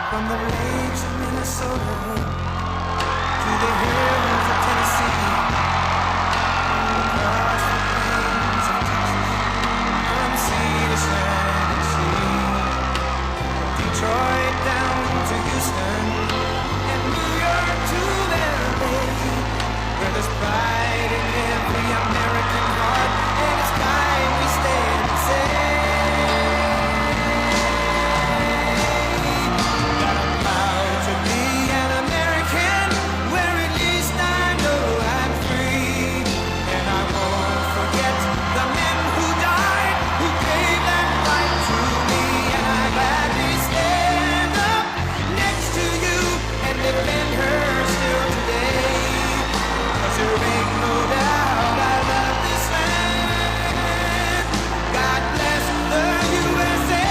From the lakes of Minnesota to the hills of Tennessee, across the plains of Texas, from sea to shining sea, Detroit down to Houston, and New York to LA, where there's pride in every American heart, and it's time we stand and say. There ain't no doubt I love this land. God bless the USA.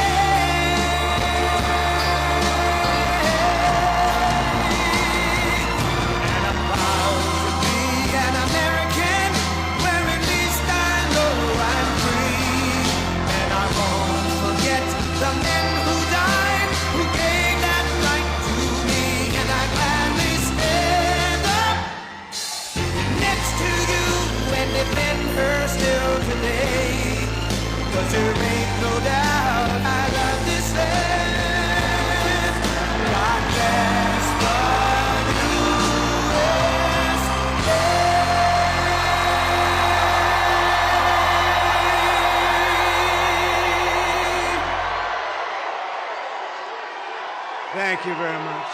Thank you very much.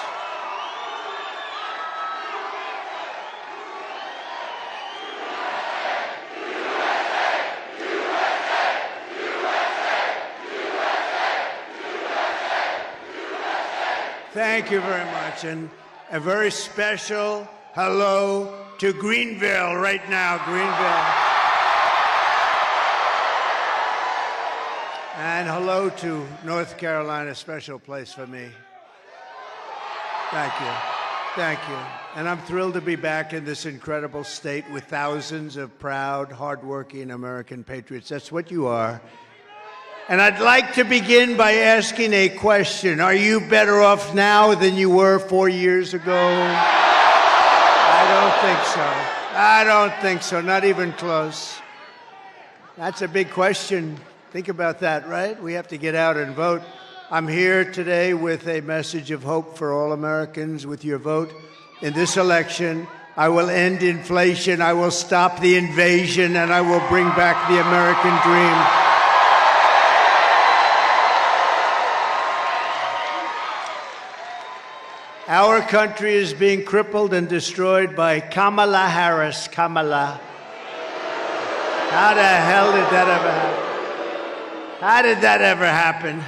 Thank you very much, and a very special hello to Greenville right now, Greenville. And hello to North Carolina, a special place for me. Thank you. Thank you. And I'm thrilled to be back in this incredible state with thousands of proud, hardworking American patriots. That's what you are. And I'd like to begin by asking a question. Are you better off now than you were 4 years ago? I don't think so. I don't think so, not even close. That's a big question. Think about that, right? We have to get out and vote. I'm here today with a message of hope for all Americans. With your vote in this election, I will end inflation, I will stop the invasion, and I will bring back the American dream. Our country is being crippled and destroyed by Kamala Harris. Kamala. How the hell did that ever happen? How did that ever happen?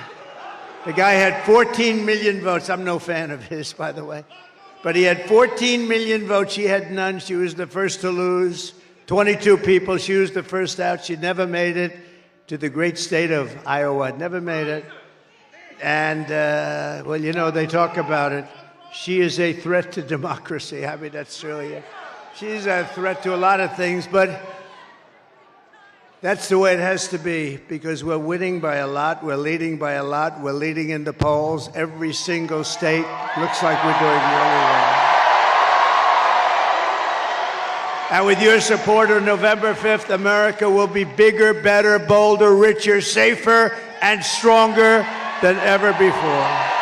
The guy had 14 million votes. I'm no fan of his, by the way. But he had 14 million votes. She had none. She was the first to lose. 22 people. She was the first out. She never made it to the great state of Iowa. Never made it. And, well, you know, they talk about it. She is a threat to democracy. I mean, that's really, she's a threat to a lot of things, but that's the way it has to be, because we're winning by a lot, we're leading by a lot, we're leading in the polls. Every single state looks like we're doing really well. And with your support on November 5th, America will be bigger, better, bolder, richer, safer, and stronger than ever before.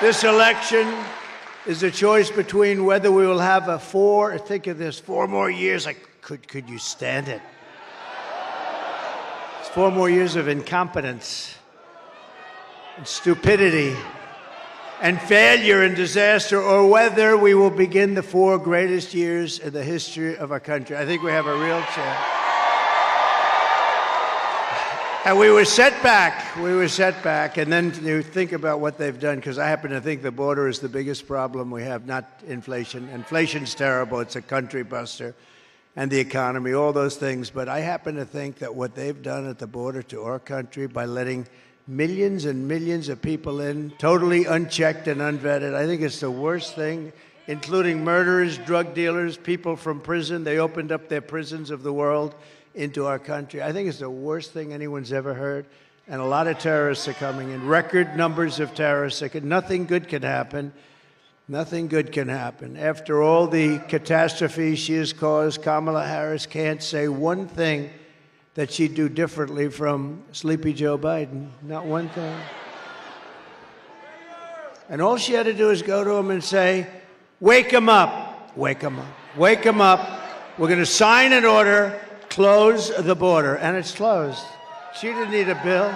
This election is a choice between whether we will have think of this, 4 more years. Could you stand it? It's 4 more years of incompetence and stupidity and failure and disaster, or whether we will begin the 4 greatest years in the history of our country. I think we have a real chance. And we were set back, and then you think about what they've done, because I happen to think the border is the biggest problem we have, not inflation. Inflation's terrible, it's a country buster, and the economy, all those things. But I happen to think that what they've done at the border to our country by letting millions and millions of people in, totally unchecked and unvetted, I think it's the worst thing, including murderers, drug dealers, people from prison. They opened up their prisons of the world into our country. I think it's the worst thing anyone's ever heard. And a lot of terrorists are coming in, record numbers of terrorists. Nothing good can happen. Nothing good can happen. After all the catastrophes she has caused, Kamala Harris can't say one thing that she'd do differently from Sleepy Joe Biden. Not one thing. And all she had to do is go to him and say, wake him up, wake him up, wake him up. We're going to sign an order, close the border. And it's closed. She didn't need a bill.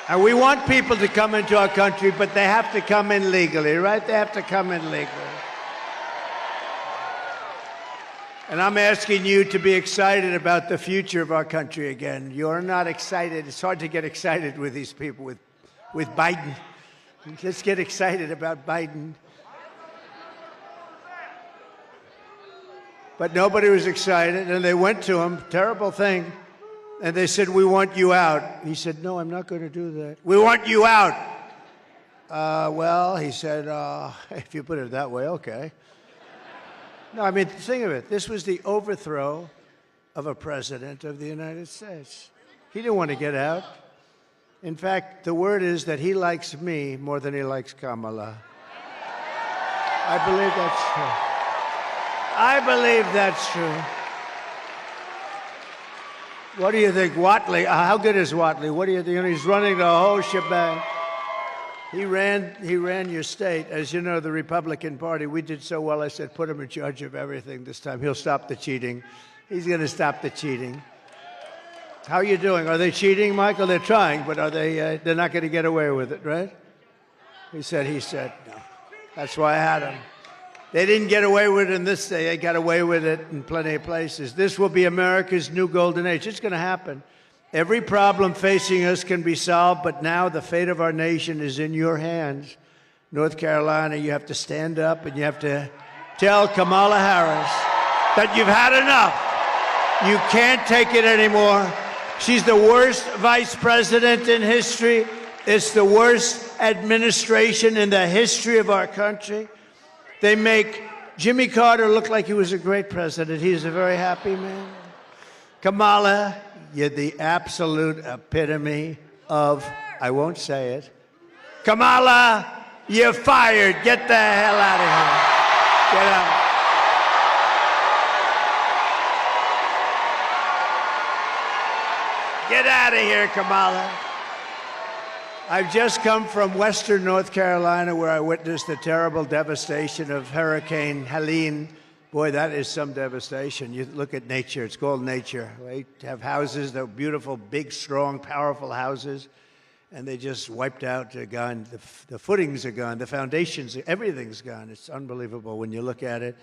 And we want people to come into our country, but they have to come in legally, right? They have to come in legally. And I'm asking you to be excited about the future of our country again. You're not excited. It's hard to get excited with these people, with Biden. Let's get excited about Biden. But nobody was excited, and they went to him, terrible thing, and they said, we want you out. He said, no, I'm not going to do that. We want you out. Well, he said, if you put it that way, okay. No, I mean, think of it. This was the overthrow of a president of the United States. He didn't want to get out. In fact, the word is that he likes me more than he likes Kamala. I believe that's true. I believe that's true. What do you think, Watley? How good is Watley? What do you think? He's running the whole shebang. He ran your state. As you know, the Republican Party, we did so well, I said, put him in charge of everything this time. He'll stop the cheating. He's going to stop the cheating. How are you doing? Are they cheating, Michael? They're trying, but are they? They're not going to get away with it, right? He said, no. That's why I had him. They didn't get away with it in this day. They got away with it in plenty of places. This will be America's new golden age. It's going to happen. Every problem facing us can be solved, but now the fate of our nation is in your hands. North Carolina, you have to stand up and you have to tell Kamala Harris that you've had enough. You can't take it anymore. She's the worst vice president in history. It's the worst administration in the history of our country. They make Jimmy Carter look like he was a great president. He's a very happy man. Kamala, you're the absolute epitome of, I won't say it. Kamala, you're fired. Get the hell out of here. Get out. Get out of here, Kamala. I've just come from western North Carolina where I witnessed the terrible devastation of Hurricane Helene. Boy, that is some devastation. You look at nature. It's called nature. They have houses, they're beautiful, big, strong, powerful houses, and they just wiped out, they're gone. The footings are gone, the foundations, everything's gone. It's unbelievable when you look at it.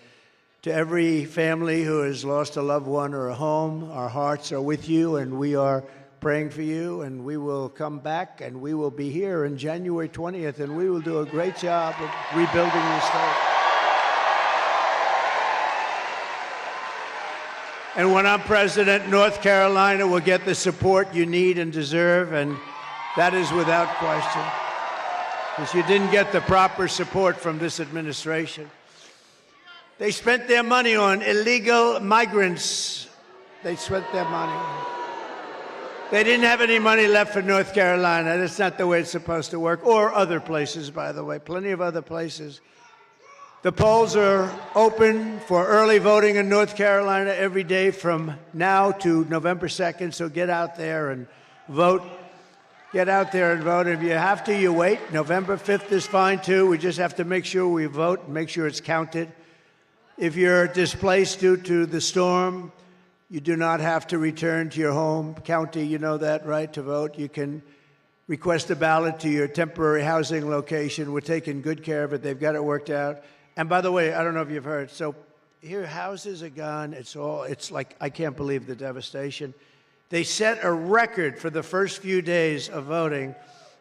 To every family who has lost a loved one or a home, our hearts are with you, and we are praying for you, and we will come back, and we will be here on January 20th, and we will do a great job of rebuilding the state. And when I'm president, North Carolina will get the support you need and deserve, and that is without question, because you didn't get the proper support from this administration. They spent their money on illegal migrants. They spent their money. They didn't have any money left for North Carolina. That's not the way it's supposed to work. Or other places, by the way, plenty of other places. The polls are open for early voting in North Carolina every day from now to November 2nd, so get out there and vote. Get out there and vote. If you have to, you wait. November 5th is fine, too. We just have to make sure we vote and make sure it's counted. If you're displaced due to the storm, you do not have to return to your home county. You know that, right, to vote. You can request a ballot to your temporary housing location. We're taking good care of it. They've got it worked out. And by the way, I don't know if you've heard, so here houses are gone. It's like, I can't believe the devastation. They set a record for the first few days of voting.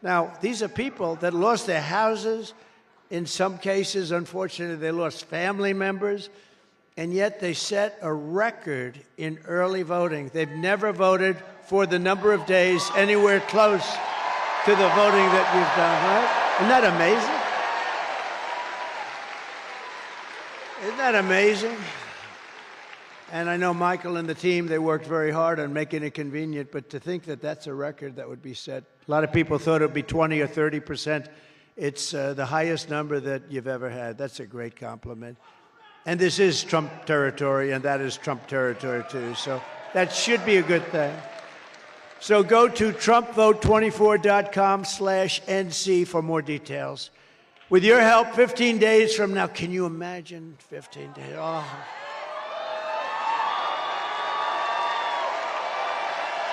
Now, these are people that lost their houses. In some cases, unfortunately, they lost family members. And yet they set a record in early voting. They've never voted for the number of days anywhere close to the voting that you've done, right? Isn't that amazing? Isn't that amazing? And I know Michael and the team, they worked very hard on making it convenient, but to think that that's a record that would be set. A lot of people thought it would be 20 or 30%. It's the highest number that you've ever had. That's a great compliment. And this is Trump territory, and that is Trump territory, too. So that should be a good thing. So go to TrumpVote24.com/NC for more details. With your help, 15 days from now, can you imagine 15 days? Oh.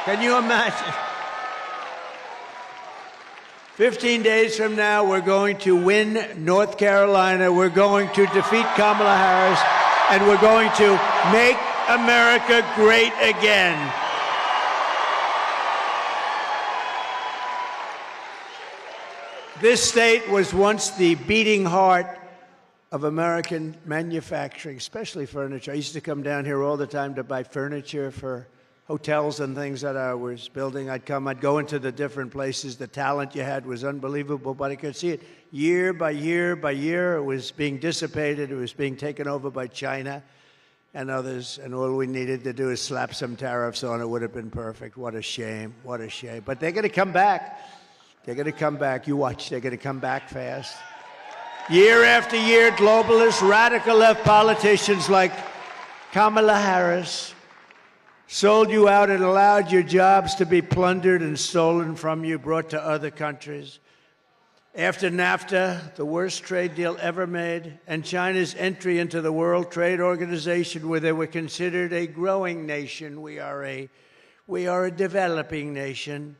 Can you imagine? 15 days from now, we're going to win North Carolina. We're going to defeat Kamala Harris, and we're going to make America great again. This state was once the beating heart of American manufacturing, especially furniture. I used to come down here all the time to buy furniture for hotels and things that I was building. I'd go into the different places. The talent you had was unbelievable, but I could see it year by year by year. It was being dissipated. It was being taken over by China and others, and all we needed to do is slap some tariffs on it. It would have been perfect. What a shame. What a shame. But they're going to come back. They're going to come back. You watch. They're going to come back fast. Year after year, globalist, radical left politicians like Kamala Harris sold you out and allowed your jobs to be plundered and stolen from you, brought to other countries. After NAFTA, the worst trade deal ever made, and China's entry into the World Trade Organization, where they were considered a growing nation, we are a developing nation.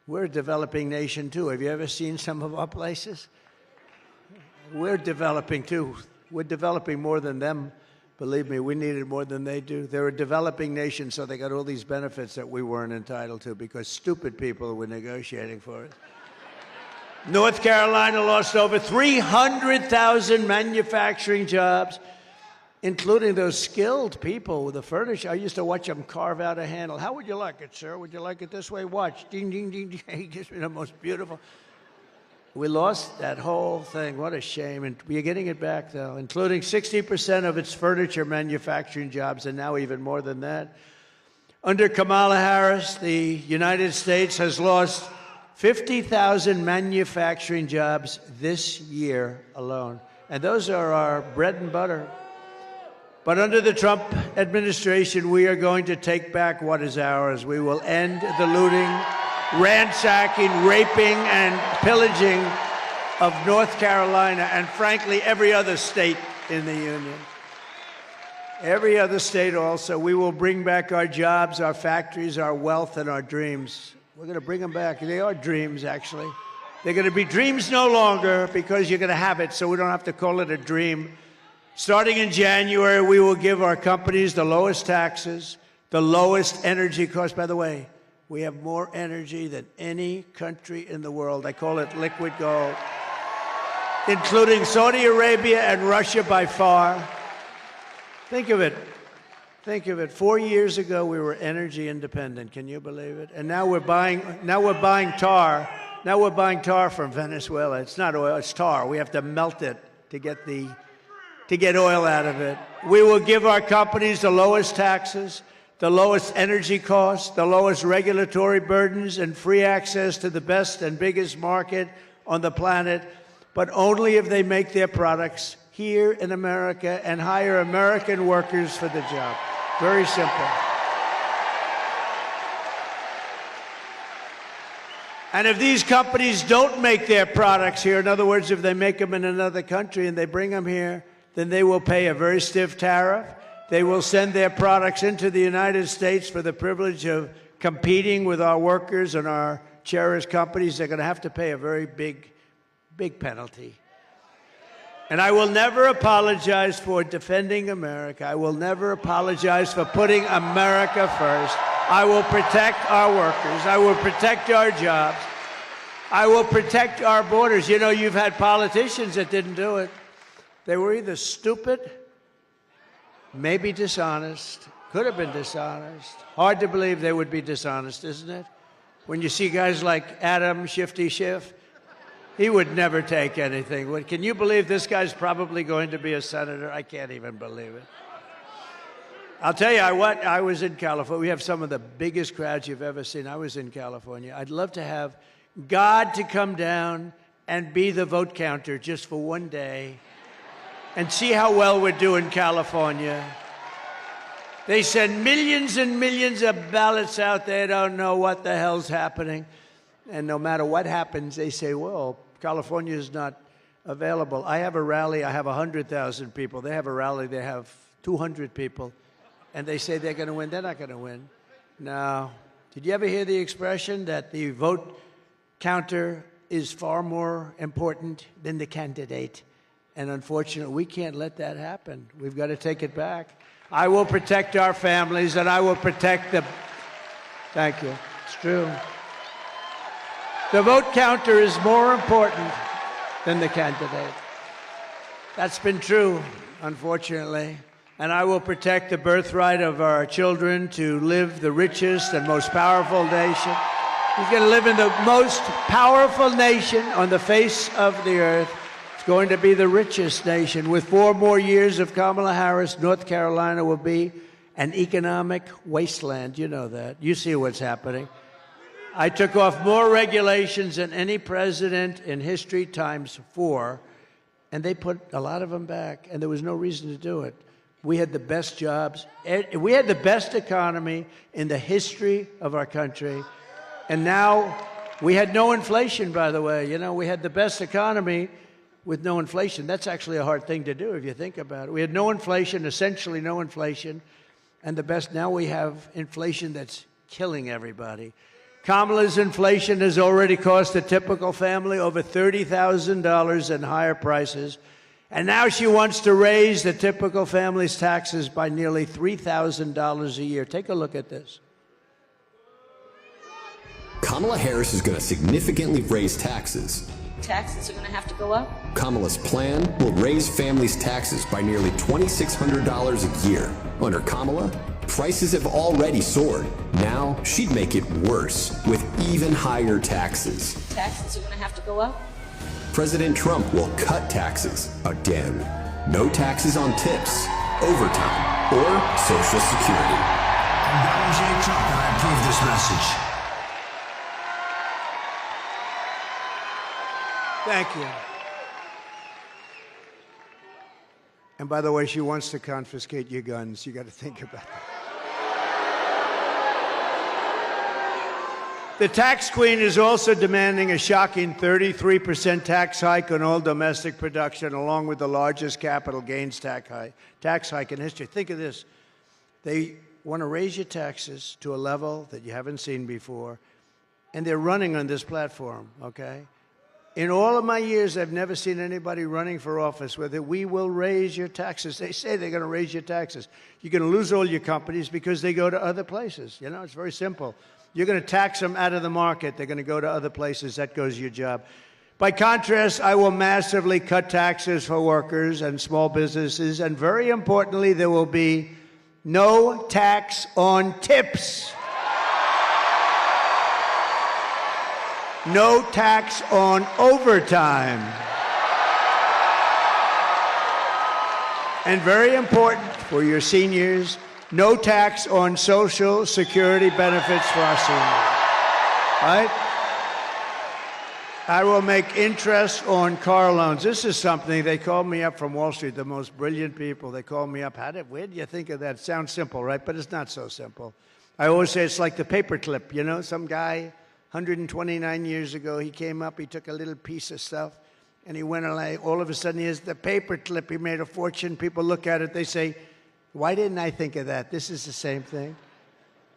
We're a developing nation, too. Have you ever seen some of our places? We're developing, too. We're developing more than them. Believe me, we need it more than they do. They're a developing nation, so they got all these benefits that we weren't entitled to because stupid people were negotiating for it. North Carolina lost over 300,000 manufacturing jobs, including those skilled people with the furniture. I used to watch them carve out a handle. How would you like it, sir? Would you like it this way? Watch. Ding, ding, ding, ding. He gives me the most beautiful. We lost that whole thing. What a shame. And we're getting it back, though, including 60% of its furniture manufacturing jobs, and now even more than that. Under Kamala Harris, the United States has lost 50,000 manufacturing jobs this year alone. And those are our bread and butter. But under the Trump administration, we are going to take back what is ours. We will end the looting, ransacking, raping, and pillaging of North Carolina and, frankly, every other state in the Union. Every other state also. We will bring back our jobs, our factories, our wealth, and our dreams. We're going to bring them back. They are dreams, actually. They're going to be dreams no longer because you're going to have it, so we don't have to call it a dream. Starting in January, we will give our companies the lowest taxes, the lowest energy costs. By the way, we have more energy than any country in the world. I call it liquid gold, including Saudi Arabia and Russia by far. Think of it. Think of it. 4 years ago, we were energy independent. Can you believe it? And now we're buying tar. Now we're buying tar from Venezuela. It's not oil, it's tar. We have to melt it to get oil out of it. We will give our companies the lowest taxes, the lowest energy costs, the lowest regulatory burdens, and free access to the best and biggest market on the planet, but only if they make their products here in America and hire American workers for the job. Very simple. And if these companies don't make their products here, in other words, if they make them in another country and they bring them here, then they will pay a very stiff tariff. They will send their products into the United States for the privilege of competing with our workers and our cherished companies. They're going to have to pay a very big penalty. And I will never apologize for defending America. I will never apologize for putting America first. I will protect our workers. I will protect our jobs. I will protect our borders. You know, you've had politicians that didn't do it. They were either stupid, maybe dishonest, could have been dishonest. Hard to believe they would be dishonest, isn't it? When you see guys like Adam Shifty Schiff, he would never take anything. Can you believe this guy's probably going to be a senator? I can't even believe it. I'll tell you what, I was in California. We have some of the biggest crowds you've ever seen. I was in California. I'd love to have God to come down and be the vote counter just for one day and see how well we're doing in California. They send millions and millions of ballots out. They don't know what the hell's happening. And no matter what happens, they say, well, California is not available. I have a rally. I have 100,000 people. They have a rally. They have 200 people. And they say they're going to win. They're not going to win. No. Did you ever hear the expression that the vote counter is far more important than the candidate? And unfortunately, we can't let that happen. We've got to take it back. I will protect our families, and I will protect the... Thank you. It's true. The vote counter is more important than the candidate. That's been true, unfortunately. And I will protect the birthright of our children to live the richest and most powerful nation. He's going to live in the most powerful nation on the face of the earth. It's going to be the richest nation. With 4 more years of Kamala Harris, North Carolina will be an economic wasteland. You know that. You see what's happening. I took off more regulations than any president in history ×4, and they put a lot of them back, and there was no reason to do it. We had the best jobs. We had the best economy in the history of our country. And now we had no inflation, by the way. You know, we had the best economy with no inflation. That's actually a hard thing to do if you think about it. We had no inflation, essentially no inflation, and the best. Now we have inflation that's killing everybody. Kamala's inflation has already cost a typical family over $30,000 in higher prices. And now she wants to raise the typical family's taxes by nearly $3,000 a year. Take a look at this. Kamala Harris is going to significantly raise taxes. Taxes are going to have to go up. Kamala's plan will raise families' taxes by nearly $2,600 a year. Under Kamala, prices have already soared. Now she'd make it worse with even higher taxes. Taxes are going to have to go up. President Trump will cut taxes again. No taxes on tips, overtime, or Social Security. I'm Donald J. Trump, and I approve this message. Thank you. And by the way, she wants to confiscate your guns. You got to think about that. The tax queen is also demanding a shocking 33% tax hike on all domestic production, along with the largest capital gains tax hike in history. Think of this. They want to raise your taxes to a level that you haven't seen before, and they're running on this platform, okay? In all of my years, I've never seen anybody running for office with it. We will raise your taxes. They say they're going to raise your taxes. You're going to lose all your companies because they go to other places. You know, it's very simple. You're going to tax them out of the market. They're going to go to other places. That goes your job. By contrast, I will massively cut taxes for workers and small businesses. And very importantly, there will be no tax on tips. No tax on overtime. And very important for your seniors, no tax on Social Security benefits for our seniors. Right? I will make interest on car loans. This is something, they called me up from Wall Street, the most brilliant people. They called me up. Where do you think of that? Sounds simple, right? But it's not so simple. I always say it's like the paperclip. You know, some guy, 129 years ago, he came up, he took a little piece of stuff, and he went away. All of a sudden, he has the paperclip. He made a fortune. People look at it, they say, why didn't I think of that? This is the same thing.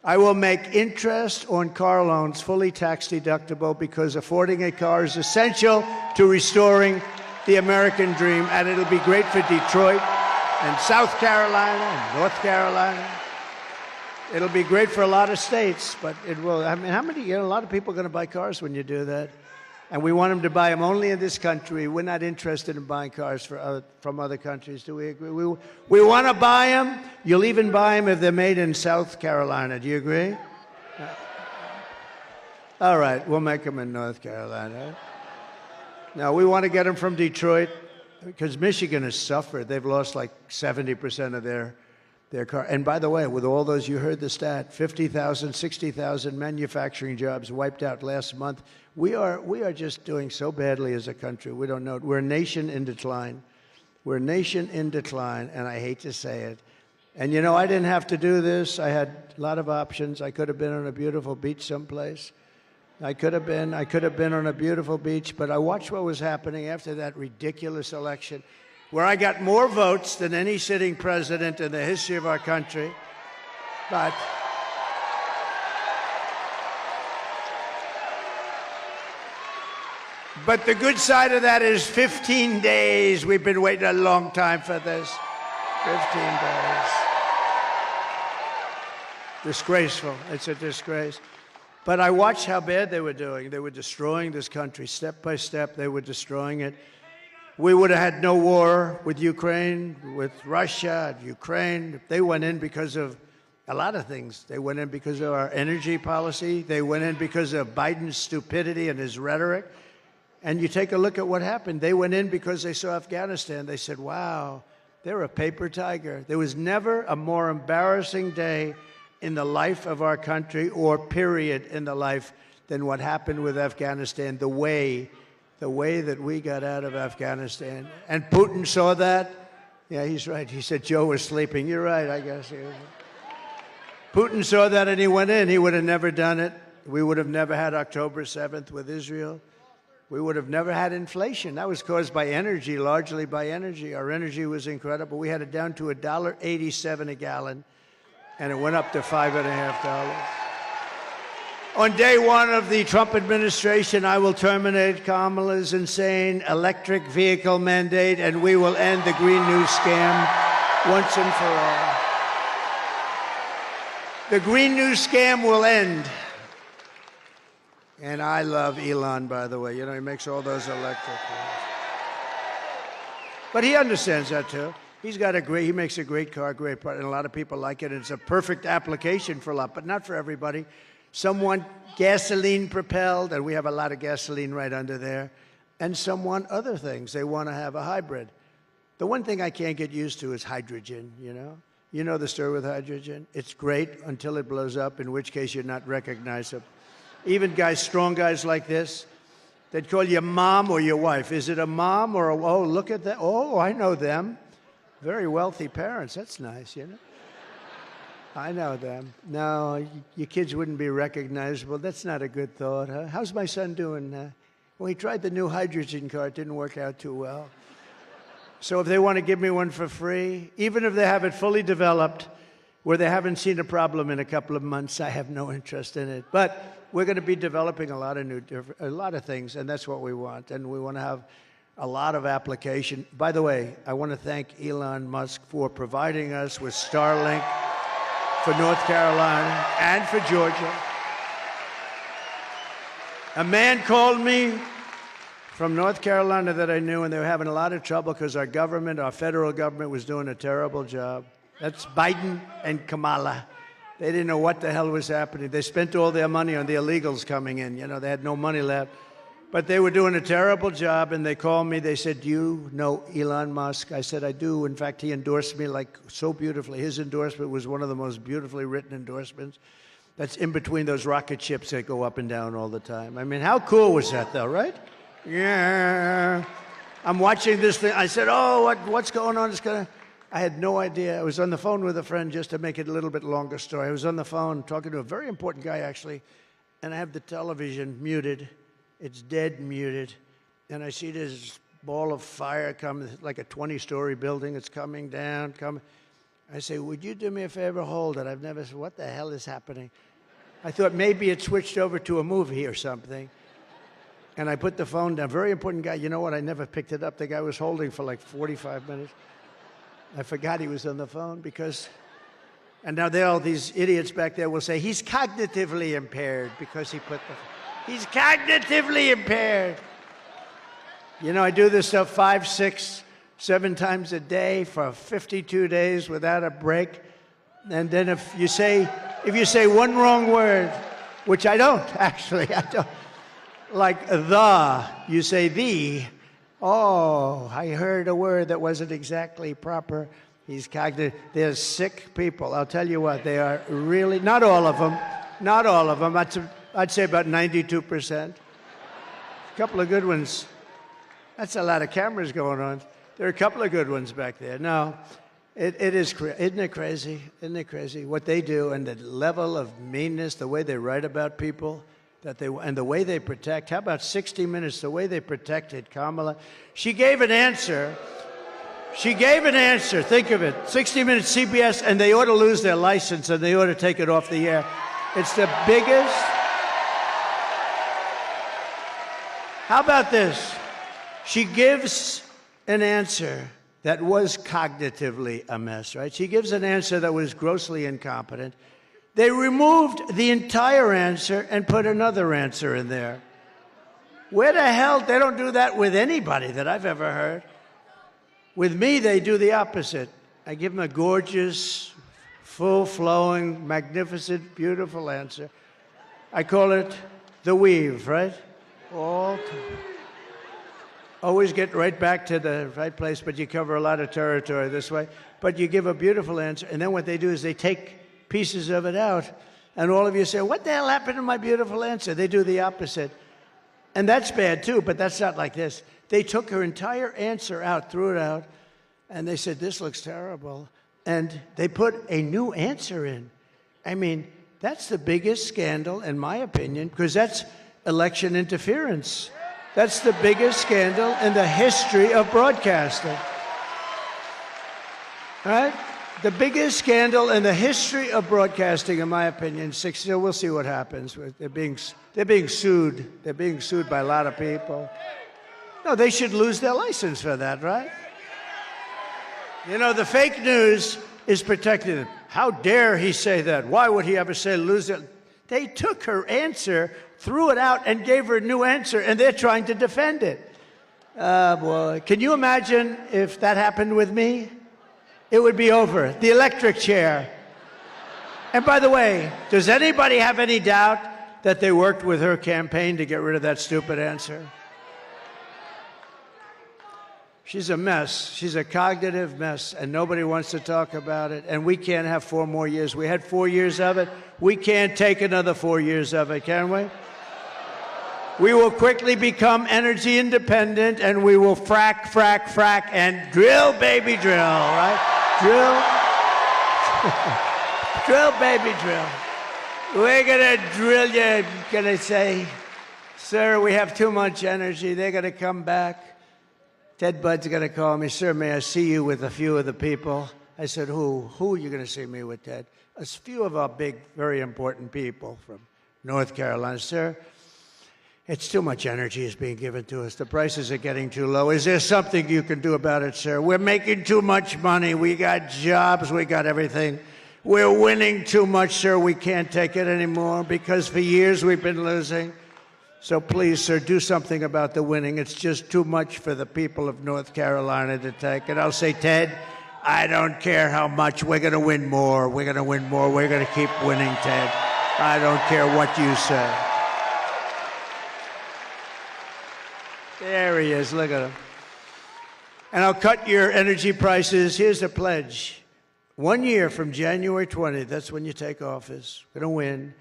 I will make interest on car loans fully tax deductible because affording a car is essential to restoring the American dream, and it'll be great for Detroit and South Carolina and North Carolina. It'll be great for a lot of states, but it will. I mean, a lot of people are going to buy cars when you do that. And we want them to buy them only in this country. We're not interested in buying cars from other countries. Do we agree? We want to buy them. You'll even buy them if they're made in South Carolina. Do you agree? All right, we'll make them in North Carolina. Now, we want to get them from Detroit because Michigan has suffered. They've lost like 70% of their their car. And by the way, with all those, you heard the stat, 50,000, 60,000 manufacturing jobs wiped out last month. We are just doing so badly as a country. We don't know it. We're a nation in decline. We're a nation in decline, and I hate to say it. And you know, I didn't have to do this. I had a lot of options. I could have been on a beautiful beach someplace. I could have been on a beautiful beach, but I watched what was happening after that ridiculous election, where I got more votes than any sitting president in the history of our country. But the good side of that is 15 days. We've been waiting a long time for this. 15 days. Disgraceful. It's a disgrace. But I watched how bad they were doing. They were destroying this country step by step. They were destroying it. We would have had no war with Ukraine, with Russia, Ukraine. They went in because of a lot of things. They went in because of our energy policy. They went in because of Biden's stupidity and his rhetoric. And you take a look at what happened. They went in because they saw Afghanistan. They said, wow, they're a paper tiger. There was never a more embarrassing day in the life of our country, or period in the life, than what happened with Afghanistan, the way that we got out of Afghanistan. And Putin saw that. Yeah, he's right. He said Joe was sleeping. You're right, I guess. Putin saw that and he went in. He would have never done it. We would have never had October 7th with Israel. We would have never had inflation. That was caused by energy, largely by energy. Our energy was incredible. We had it down to $1.87 a gallon, and it went up to $5.50. On day one of the Trump administration, I will terminate Kamala's insane electric vehicle mandate, and we will end the Green New scam once and for all. The Green New scam will end. And I love Elon, by the way. You know, he makes all those electric cars. But he understands that, too. He makes a great car, great product, and a lot of people like it. It's a perfect application for a lot, but not for everybody. Some want gasoline propelled, and we have a lot of gasoline right under there. And some want other things. They want to have a hybrid. The one thing I can't get used to is hydrogen, you know? You know the story with hydrogen? It's great until it blows up, in which case you're not recognizable. Even guys, strong guys like this, they'd call you mom or your wife. Is it a mom or oh, look at that. Oh, I know them. Very wealthy parents. That's nice, you know. I know them. No, your kids wouldn't be recognizable. That's not a good thought, huh? How's my son doing? Well, he tried the new hydrogen car. It didn't work out too well. So if they want to give me one for free, even if they have it fully developed, where they haven't seen a problem in a couple of months, I have no interest in it. But we're going to be developing a lot of things, and that's what we want. And we want to have a lot of application. By the way, I want to thank Elon Musk for providing us with Starlink for North Carolina and for Georgia. A man called me from North Carolina that I knew, and they were having a lot of trouble because our federal government was doing a terrible job. That's Biden and Kamala. They didn't know what the hell was happening. They spent all their money on the illegals coming in. You know, they had no money left. But they were doing a terrible job, and they called me. They said, do you know Elon Musk? I said, I do. In fact, he endorsed me like so beautifully. His endorsement was one of the most beautifully written endorsements. That's in between those rocket ships that go up and down all the time. I mean, how cool was that, though, right? Yeah. I'm watching this thing. I said, oh, what's going on? I had no idea. I was on the phone with a friend, just to make it a little bit longer story. I was on the phone talking to a very important guy, actually, and I have the television muted. It's dead muted. And I see this ball of fire coming, like a 20-story building. It's coming down, coming. I say, would you do me a favor? Hold it. I've never said, what the hell is happening? I thought maybe it switched over to a movie or something. And I put the phone down. Very important guy. You know what? I never picked it up. The guy was holding for like 45 minutes. I forgot he was on the phone and now all these idiots back there will say, he's cognitively impaired because he's cognitively impaired. You know, I do this stuff 5, 6, 7 times a day for 52 days without a break. And then if you say one wrong word, which I don't, actually, I don't, like you say the. Oh, I heard a word that wasn't exactly proper. He's cognitive. They're sick people. I'll tell you what, they are really, not all of them, not all of them. I'd say about 92%. A couple of good ones. That's a lot of cameras going on. There are a couple of good ones back there. No, it is, isn't it crazy? Isn't it crazy what they do and the level of meanness, the way they write about people, and the way they protect. How about 60 Minutes, the way they protected Kamala? She gave an answer. She gave an answer. Think of it. 60 Minutes, CBS, and they ought to lose their license and they ought to take it off the air. It's the biggest. How about this? She gives an answer that was cognitively a mess, right? She gives an answer that was grossly incompetent. They removed the entire answer and put another answer in there. Where the hell? They don't do that with anybody that I've ever heard. With me, they do the opposite. I give them a gorgeous, full-flowing, magnificent, beautiful answer. I call it the weave, right? Always get right back to the right place, but you cover a lot of territory this way. But you give a beautiful answer, and then what they do is they take pieces of it out, and all of you say, what the hell happened to my beautiful answer? They do the opposite. And that's bad, too, but that's not like this. They took her entire answer out, threw it out, and they said, this looks terrible. And they put a new answer in. I mean, that's the biggest scandal, in my opinion, because that's election interference. That's the biggest scandal in the history of broadcasting. All right? The biggest scandal in the history of broadcasting, in my opinion. We'll see what happens. They're being sued. They're being sued by a lot of people. No, they should lose their license for that, right? You know, the fake news is protected. How dare he say that? Why would he ever say lose it? They took her answer, threw it out, and gave her a new answer, and they're trying to defend it. Boy. Can you imagine if that happened with me? It would be over. The electric chair. And by the way, does anybody have any doubt that they worked with her campaign to get rid of that stupid answer? She's a mess. She's a cognitive mess, and nobody wants to talk about it. And we can't have 4 more years. We had 4 years of it. We can't take another 4 years of it, can we? We will quickly become energy independent, and we will frack, frack, frack, and drill, baby, drill, right? Drill. Drill, baby, drill. We're going to drill you. Going to say, sir, we have too much energy. They're going to come back. Ted Budd's going to call me, sir, may I see you with a few of the people? I said, who? Who are you going to see me with, Ted? A few of our big, very important people from North Carolina. Sir, it's too much energy is being given to us. The prices are getting too low. Is there something you can do about it, sir? We're making too much money. We got jobs. We got everything. We're winning too much, sir. We can't take it anymore because for years we've been losing. So please, sir, do something about the winning. It's just too much for the people of North Carolina to take. And I'll say, Ted, I don't care how much. We're going to win more. We're going to win more. We're going to keep winning, Ted. I don't care what you say. There he is. Look at him. And I'll cut your energy prices. Here's the pledge. 1 year from January 20th, that's when you take office. We're going to win.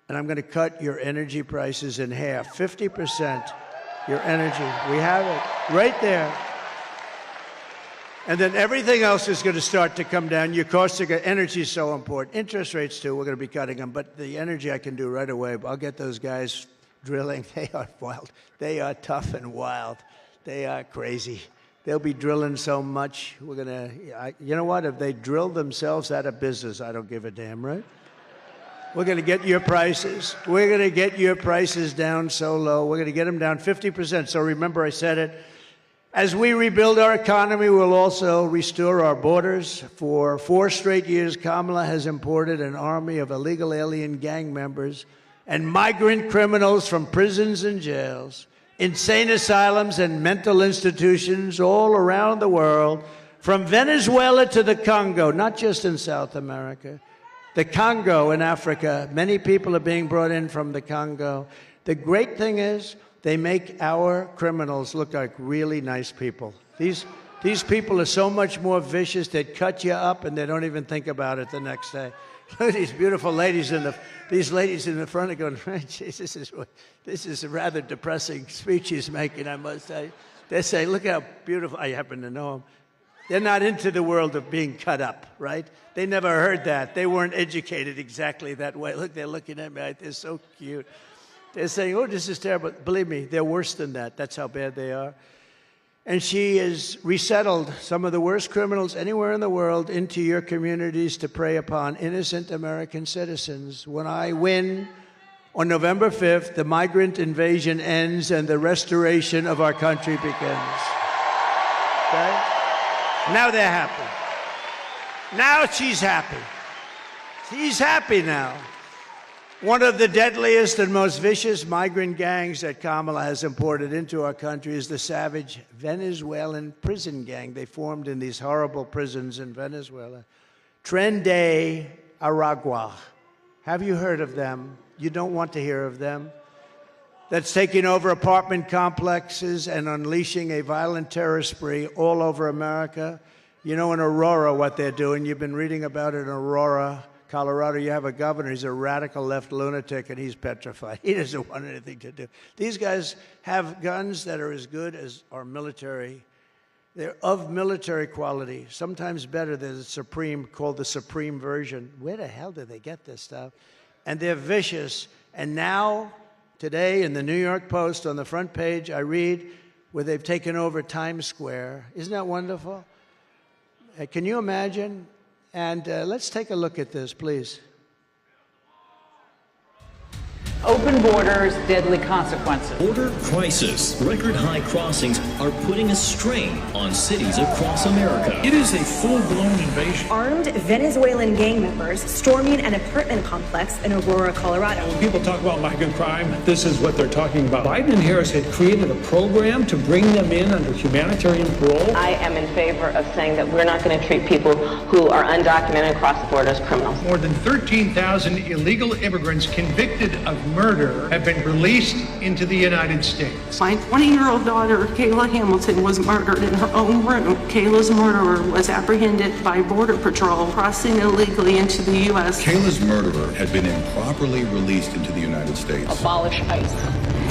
And I'm going to cut your energy prices in half, 50%, your energy. We have it right there. And then everything else is going to start to come down. Your costs are going to, energy is so important. Interest rates, too, we're going to be cutting them. But the energy I can do right away. I'll get those guys drilling. They are wild. They are tough and wild. They are crazy. They'll be drilling so much. We're going to, you know what? If they drill themselves out of business, I don't give a damn, right? We're going to get your prices. We're going to get your prices down so low. We're going to get them down 50%. So remember, I said it. As we rebuild our economy, we'll also restore our borders. For 4 straight years, Kamala has imported an army of illegal alien gang members and migrant criminals from prisons and jails, insane asylums and mental institutions all around the world, from Venezuela to the Congo, not just in South America. The Congo in Africa, many people are being brought in from the Congo. The great thing is they make our criminals look like really nice people. These These people are so much more vicious, they'd cut you up and they don't even think about it the next day. Look at these beautiful ladies these ladies in the front are going, Jesus, this is a rather depressing speech he's making, I must say. They say, look how beautiful, I happen to know them. They're not into the world of being cut up, right? They never heard that. They weren't educated exactly that way. Look, they're looking at me, they're so cute. They're saying, oh, this is terrible. Believe me, they're worse than that. That's how bad they are. And she has resettled some of the worst criminals anywhere in the world into your communities to prey upon innocent American citizens. When I win on November 5th, the migrant invasion ends and the restoration of our country begins. Okay? Now they're happy. Now she's happy. She's happy now. One of the deadliest and most vicious migrant gangs that Kamala has imported into our country is the savage Venezuelan prison gang. They formed in these horrible prisons in Venezuela. Tren de Aragua. Have you heard of them? You don't want to hear of them. That's taking over apartment complexes and unleashing a violent terror spree all over America. You know in Aurora what they're doing. You've been reading about it in Aurora, Colorado. You have a governor, he's a radical left lunatic, and he's petrified. He doesn't want anything to do. These guys have guns that are as good as our military. They're of military quality, sometimes better than the Supreme, called the Supreme version. Where the hell did they get this stuff? And they're vicious. And now, today, in the New York Post, on the front page, I read where they've taken over Times Square. Isn't that wonderful? Can you imagine? And let's take a look at this, please. Open borders, deadly consequences. Border crisis. Record high crossings are putting a strain on cities across America. It is a full-blown invasion. Armed Venezuelan gang members storming an apartment complex in Aurora, Colorado. When people talk about migrant crime, this is what they're talking about. Biden and Harris had created a program to bring them in under humanitarian parole. I am in favor of saying that we're not going to treat people who are undocumented across the border as criminals. More than 13,000 illegal immigrants convicted of murder have been released into the United States. My 20-year-old daughter, Kayla Hamilton, was murdered in her own room. Kayla's murderer was apprehended by Border Patrol crossing illegally into the U.S. Kayla's murderer had been improperly released into the United States. Abolish ICE.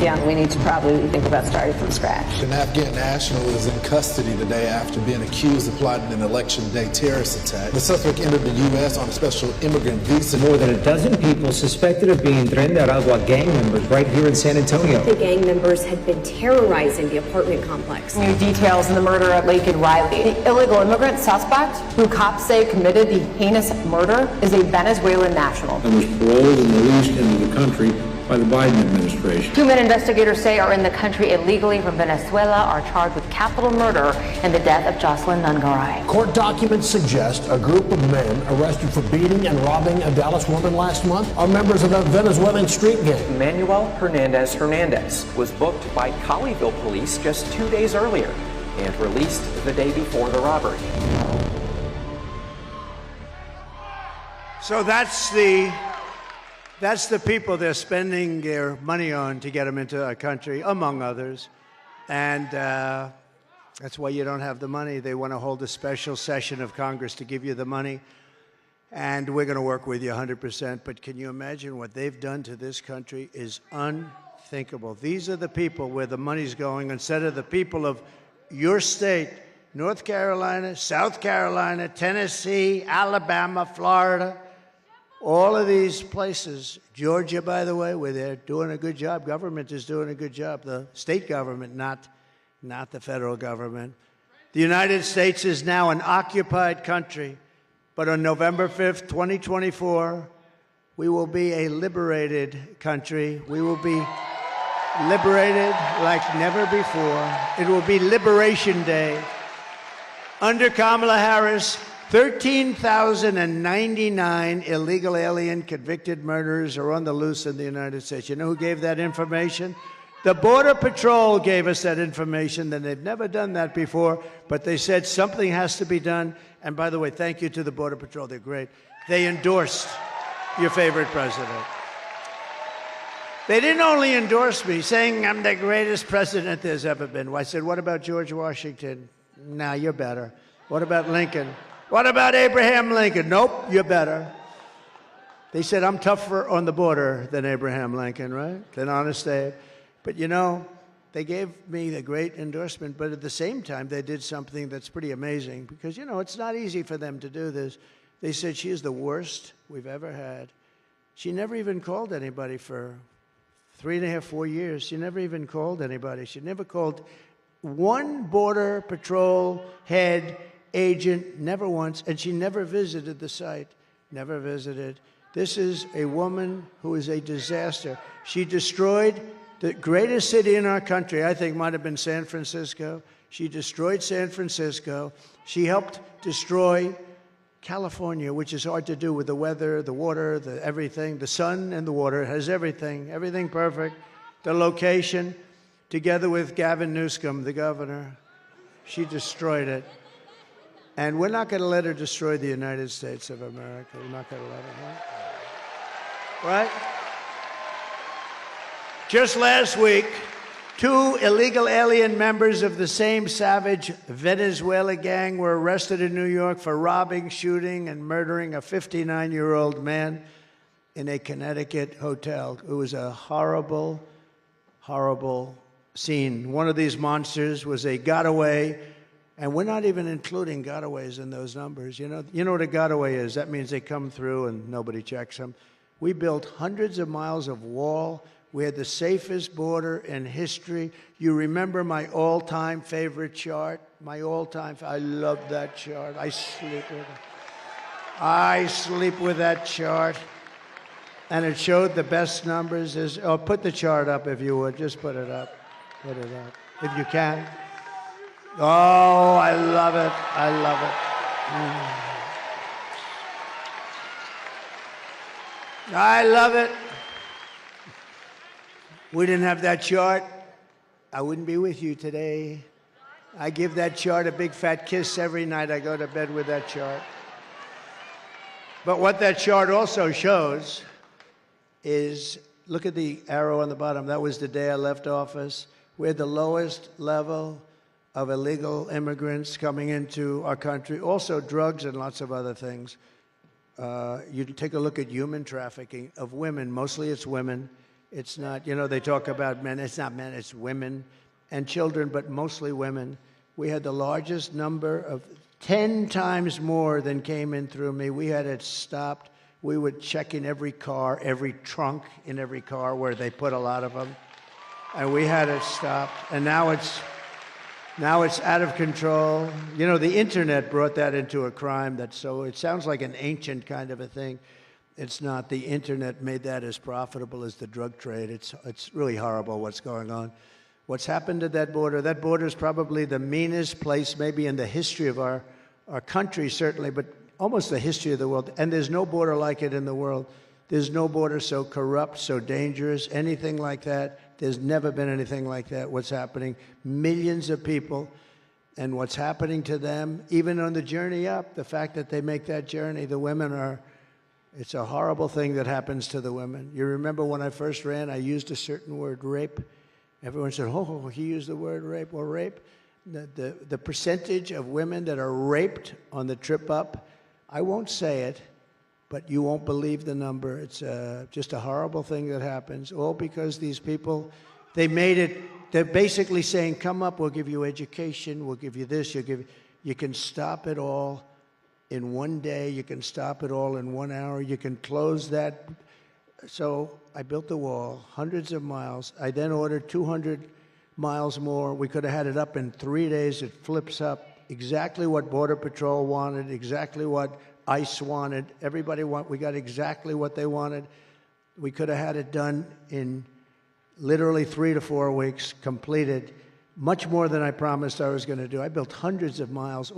Yeah, we need to probably think about starting from scratch. An Afghan national is in custody today after being accused of plotting an election day terrorist attack. The suspect entered the U.S. on a special immigrant visa. More than a dozen people suspected of being Tren de Aragua gang members right here in San Antonio. The gang members had been terrorizing the apartment complex. New details in the murder at Lake and Riley. The illegal immigrant suspect, who cops say committed the heinous murder, is a Venezuelan national. And was paroled and released into the country by the Biden administration. 2 men investigators say are in the country illegally from Venezuela are charged with capital murder in the death of Jocelyn Nungaray. Court documents suggest a group of men arrested for beating and robbing a Dallas woman last month are members of a Venezuelan street gang. Manuel Hernandez was booked by Colleyville police just 2 days earlier and released the day before the robbery. So that's the people they're spending their money on to get them into our country, among others. And that's why you don't have the money. They want to hold a special session of Congress to give you the money. And we're going to work with you 100%. But can you imagine what they've done to this country is unthinkable. These are the people where the money's going instead of the people of your state, North Carolina, South Carolina, Tennessee, Alabama, Florida. All of these places, Georgia, by the way, where they're doing a good job. Government is doing a good job. The state government, not the federal government. The United States is now an occupied country. But on November 5th, 2024, we will be a liberated country. We will be liberated like never before. It will be Liberation Day. Under Kamala Harris, 13,099 illegal alien convicted murderers are on the loose in the United States. You know who gave that information? The Border Patrol gave us that information. And they've never done that before, but they said something has to be done. And by the way, thank you to the Border Patrol. They're great. They endorsed your favorite president. They didn't only endorse me, saying I'm the greatest president there's ever been. I said, what about George Washington? Nah, you're better. What about Lincoln? What about Abraham Lincoln? Nope, you're better. They said I'm tougher on the border than Abraham Lincoln, right? Than Honest Abe. But you know, they gave me the great endorsement, but at the same time, they did something that's pretty amazing because, you know, it's not easy for them to do this. They said she is the worst we've ever had. She never even called anybody for 3.5, 4 years. She never even called anybody. She never called one Border Patrol head, agent, never once, and she never visited the site. Never visited. This is a woman who is a disaster. She destroyed the greatest city in our country, I think might have been San Francisco. She destroyed San Francisco. She helped destroy California, which is hard to do with the weather, the water, the everything. The sun and the water has everything, everything perfect. The location, together with Gavin Newsom, the governor, she destroyed it. And we're not going to let her destroy the United States of America. We're not going to let her, right? Just last week, 2 illegal alien members of the same savage Venezuela gang were arrested in New York for robbing, shooting, and murdering a 59-year-old man in a Connecticut hotel. It was a horrible, horrible scene. One of these monsters was a gotaway, and we're not even including gotaways in those numbers. You know what a gotaway is? That means they come through and nobody checks them. We built hundreds of miles of wall. We had the safest border in history. You remember my all-time favorite chart? My all-time, I love that chart. I sleep with it. I sleep with that chart. And it showed the best numbers. Oh, put the chart up if you would. Just put it up. Put it up. If you can. Oh, I love it. I love it. I love it. We didn't have that chart, I wouldn't be with you today. I give that chart a big fat kiss every night I go to bed with that chart. But what that chart also shows is, look at the arrow on the bottom. That was the day I left office. We're the lowest level of illegal immigrants coming into our country. Also drugs and lots of other things. You take a look at human trafficking of women. Mostly it's women. It's not, they talk about men. It's not men, it's women and children, but mostly women. We had the largest number of 10 times more than came in through me. We had it stopped. We would check in every car, every trunk in every car where they put a lot of them. And we had it stopped. And now it's out of control. The internet brought that into a crime it sounds like an ancient kind of a thing. It's not. The internet made that as profitable as the drug trade. It's really horrible what's going on. What's happened to that border is probably the meanest place maybe in the history of our country, certainly, but almost the history of the world. And there's no border like it in the world. There's no border so corrupt, so dangerous, anything like that. There's never been anything like that. What's happening? Millions of people. And what's happening to them, even on the journey up, the fact that they make that journey, the women are... It's a horrible thing that happens to the women. You remember when I first ran, I used a certain word, rape. Everyone said, oh, he used the word rape. Well, rape, the percentage of women that are raped on the trip up, I won't say it, but you won't believe the number. It's just a horrible thing that happens, all because these people, they made it, they're basically saying, come up, we'll give you education, we'll give you this, you can stop it all. In one day, you can stop it all in 1 hour. You can close that. So I built the wall, hundreds of miles. I then ordered 200 miles more. We could have had it up in 3 days. It flips up. Exactly what Border Patrol wanted, exactly what ICE wanted. We got exactly what they wanted. We could have had it done in literally 3 to 4 weeks, completed. Much more than I promised I was going to do. I built hundreds of miles.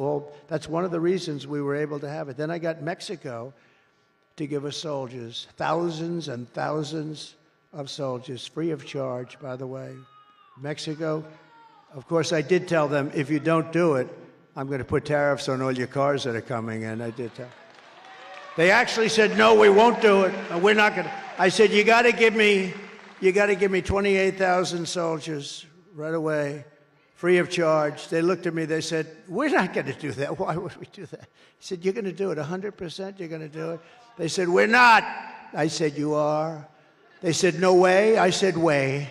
That's one of the reasons we were able to have it. Then I got Mexico to give us soldiers, thousands and thousands of soldiers, free of charge, by the way. Mexico, of course, I did tell them, if you don't do it, I'm going to put tariffs on all your cars that are coming in. I did tell. They actually said, no, we won't do it. We're not going to. I said, you got to give me 28,000 soldiers right away free of charge. They looked at me, they said, we're not going to do that. Why would we do that? I said, you're going to do it 100%? You're going to do it? They said, we're not. I said, you are. They said, no way. I said, way.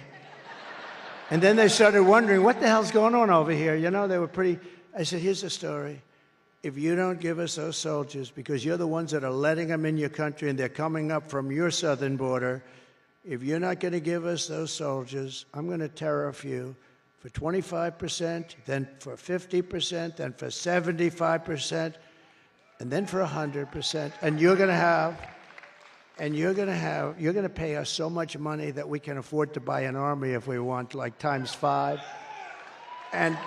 And then they started wondering, what the hell's going on over here? You know, they were pretty. I said, here's the story. If you don't give us those soldiers, because you're the ones that are letting them in your country and they're coming up from your southern border, if you're not going to give us those soldiers, I'm going to tariff you for 25%, then for 50%, then for 75%, and then for 100%. And you're going to pay us so much money that we can afford to buy an army if we want, like times 5. And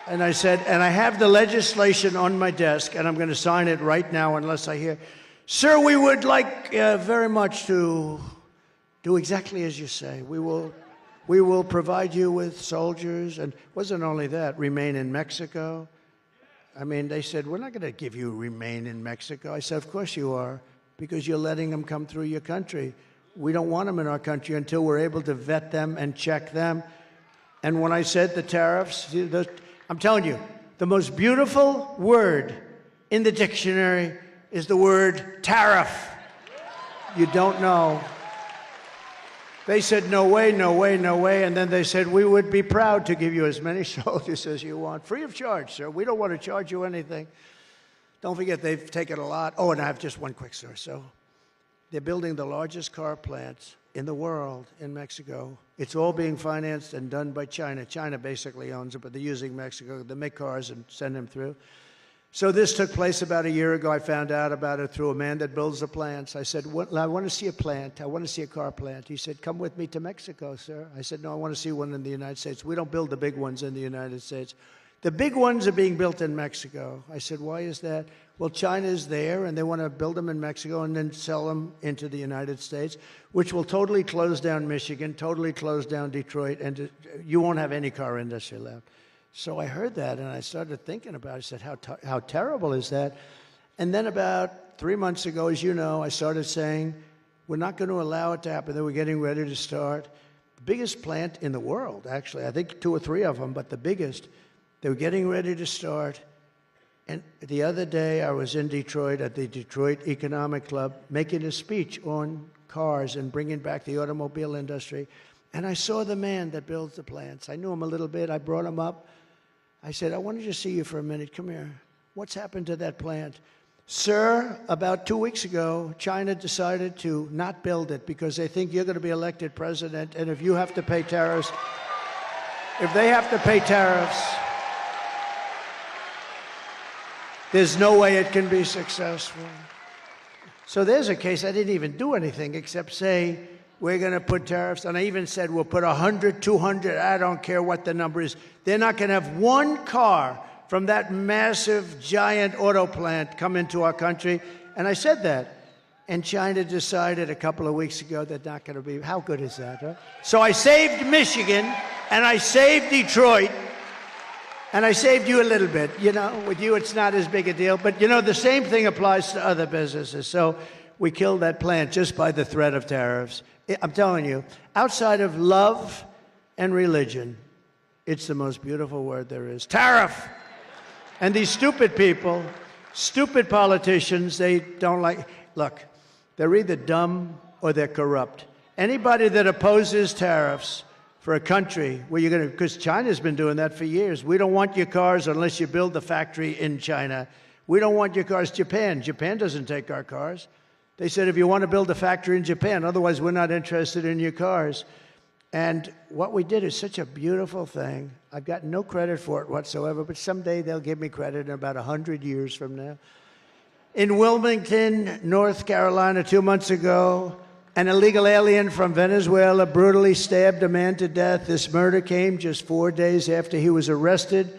I said, and I have the legislation on my desk, and I'm going to sign it right now unless I hear, sir, we would like very much to do exactly as you say. We will provide you with soldiers, and it wasn't only that, remain in Mexico. I mean, they said, we're not going to give you remain in Mexico. I said, of course you are, because you're letting them come through your country. We don't want them in our country until we're able to vet them and check them. And when I said the tariffs, I'm telling you, the most beautiful word in the dictionary is the word tariff. You don't know. They said, no way, no way, no way. And then they said, we would be proud to give you as many soldiers as you want, free of charge, sir. We don't want to charge you anything. Don't forget, they've taken a lot. Oh, and I have just one quick story. So they're building the largest car plants in the world in Mexico. It's all being financed and done by China. China basically owns it, but they're using Mexico. They make cars and send them through. So this took place about a year ago. I found out about it through a man that builds the plants. I said, I want to see a plant. I want to see a car plant. He said, come with me to Mexico, sir. I said, no, I want to see one in the United States. We don't build the big ones in the United States. The big ones are being built in Mexico. I said, why is that? Well, China's there, and they want to build them in Mexico and then sell them into the United States, which will totally close down Michigan, totally close down Detroit, and you won't have any car industry left. So I heard that, and I started thinking about it. I said, how terrible is that? And then about 3 months ago, as you know, I started saying, we're not going to allow it to happen. They were getting ready to start. The biggest plant in the world, actually. I think 2 or 3 of them, but the biggest. They were getting ready to start. And the other day, I was in Detroit at the Detroit Economic Club making a speech on cars and bringing back the automobile industry. And I saw the man that builds the plants. I knew him a little bit. I brought him up. I said, I want to just see you for a minute. Come here. What's happened to that plant? Sir, about 2 weeks ago, China decided to not build it because they think you're going to be elected president. And if you have to pay tariffs, if they have to pay tariffs, there's no way it can be successful. So there's a case. I didn't even do anything except say, we're going to put tariffs. And I even said, we'll put 100, 200, I don't care what the number is. They're not going to have one car from that massive, giant auto plant come into our country. And I said that. And China decided a couple of weeks ago they're not going to be. How good is that, huh? So I saved Michigan, and I saved Detroit, and I saved you a little bit. You know, with you, it's not as big a deal. But, you know, the same thing applies to other businesses. So we killed that plant just by the threat of tariffs. I'm telling you, outside of love and religion, it's the most beautiful word there is. Tariff! And these stupid people, stupid politicians, they don't like... Look, they're either dumb or they're corrupt. Anybody that opposes tariffs for a country where you're going to... Because China's been doing that for years. We don't want your cars unless you build the factory in China. We don't want your cars. Japan doesn't take our cars. They said, if you want to build a factory in Japan, otherwise we're not interested in your cars. And what we did is such a beautiful thing. I've got no credit for it whatsoever, but someday they'll give me credit in about 100 years from now. In Wilmington, North Carolina, 2 months ago, an illegal alien from Venezuela brutally stabbed a man to death. This murder came just 4 days after he was arrested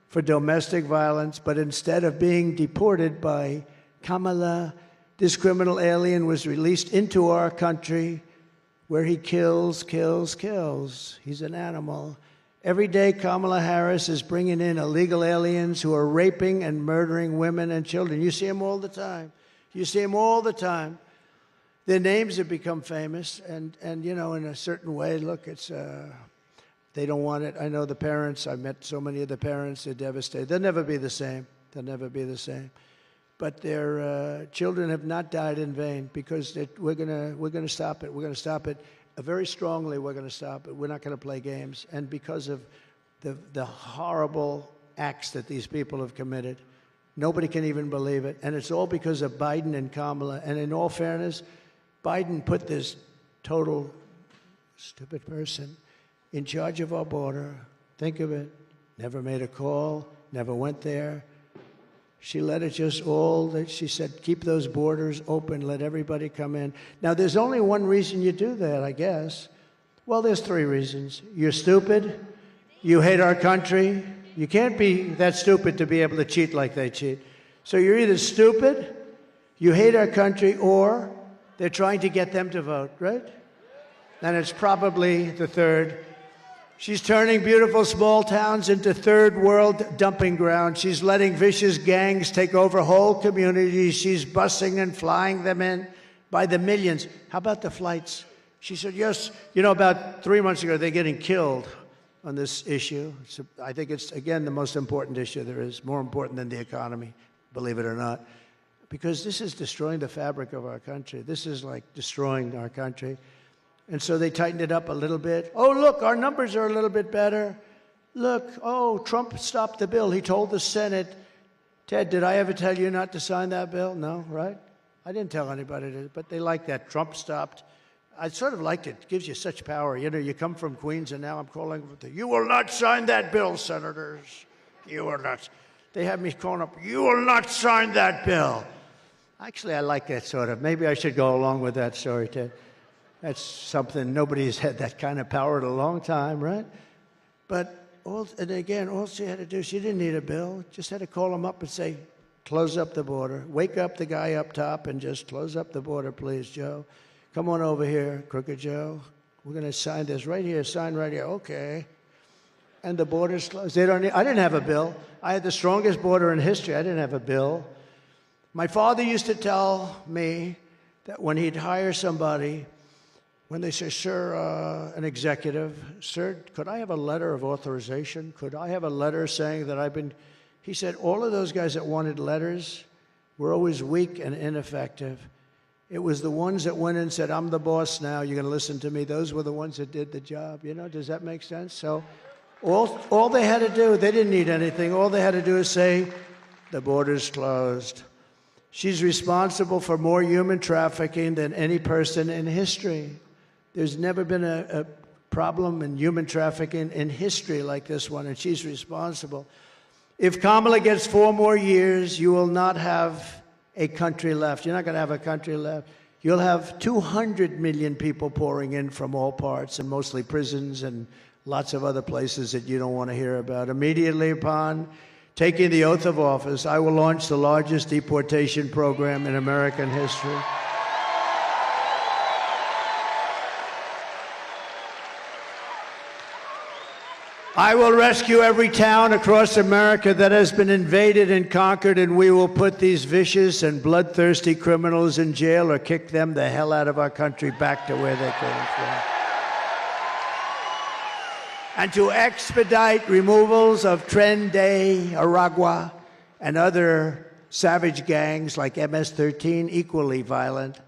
for domestic violence, but instead of being deported by Kamala, this criminal alien was released into our country where he kills. He's an animal. Every day, Kamala Harris is bringing in illegal aliens who are raping and murdering women and children. You see them all the time. You see them all the time. Their names have become famous, and you know, in a certain way, look, it's They don't want it. I know the parents. I met so many of the parents. They're devastated. They'll never be the same. They'll never be the same. But their children have not died in vain because we're gonna stop it. We're gonna stop it very strongly. We're gonna stop it. We're not gonna play games. And because of the horrible acts that these people have committed, nobody can even believe it. And it's all because of Biden and Kamala. And in all fairness, Biden put this total stupid person in charge of our border. Think of it. Never made a call, never went there. She let it just she said, keep those borders open, let everybody come in. Now, there's only one reason you do that, I guess. Well, there's three reasons. You're stupid, you hate our country. You can't be that stupid to be able to cheat like they cheat. So you're either stupid, you hate our country, or they're trying to get them to vote, right? And it's probably the third. She's turning beautiful small towns into third world dumping grounds. She's letting vicious gangs take over whole communities. She's busing and flying them in by the millions. How about the flights? She said, yes. You know, about 3 months ago, they're getting killed on this issue. I think it's, again, the most important issue there is, more important than the economy, believe it or not, because this is destroying the fabric of our country. This is like destroying our country. And so they tightened it up a little bit. Oh, look, our numbers are a little bit better. Look, oh, Trump stopped the bill. He told the Senate, Ted, did I ever tell you not to sign that bill? No, right? I didn't tell anybody to, but they like that. Trump stopped. I sort of liked it. It gives you such power. You know, you come from Queens, and now I'm calling, you will not sign that bill, senators. You will not. They have me calling up, you will not sign that bill. Actually, I like that sort of. Maybe I should go along with that story, Ted. That's something, nobody's had that kind of power in a long time, right? But, and again, all she had to do, she didn't need a bill, just had to call him up and say, close up the border. Wake up the guy up top and just close up the border, please, Joe. Come on over here, Crooked Joe. We're going to sign this right here, sign right here. Okay. And the border's closed. I didn't have a bill. I had the strongest border in history. I didn't have a bill. My father used to tell me that when he'd hire somebody, when they say, sir, an executive, sir, could I have a letter of authorization? Could I have a letter saying that I've been... He said all of those guys that wanted letters were always weak and ineffective. It was the ones that went in and said, I'm the boss now, you're going to listen to me. Those were the ones that did the job. You know, does that make sense? So all they had to do, they didn't need anything. All they had to do is say, the border's closed. She's responsible for more human trafficking than any person in history. There's never been a problem in human trafficking in history like this one, and she's responsible. If Kamala gets 4 more years, you will not have a country left. You're not going to have a country left. You'll have 200 million people pouring in from all parts, and mostly prisons and lots of other places that you don't want to hear about. Immediately upon taking the oath of office, I will launch the largest deportation program in American history. I will rescue every town across America that has been invaded and conquered, and we will put these vicious and bloodthirsty criminals in jail or kick them the hell out of our country back to where they came from. And to expedite removals of Tren de Aragua and other savage gangs like MS-13, equally violent,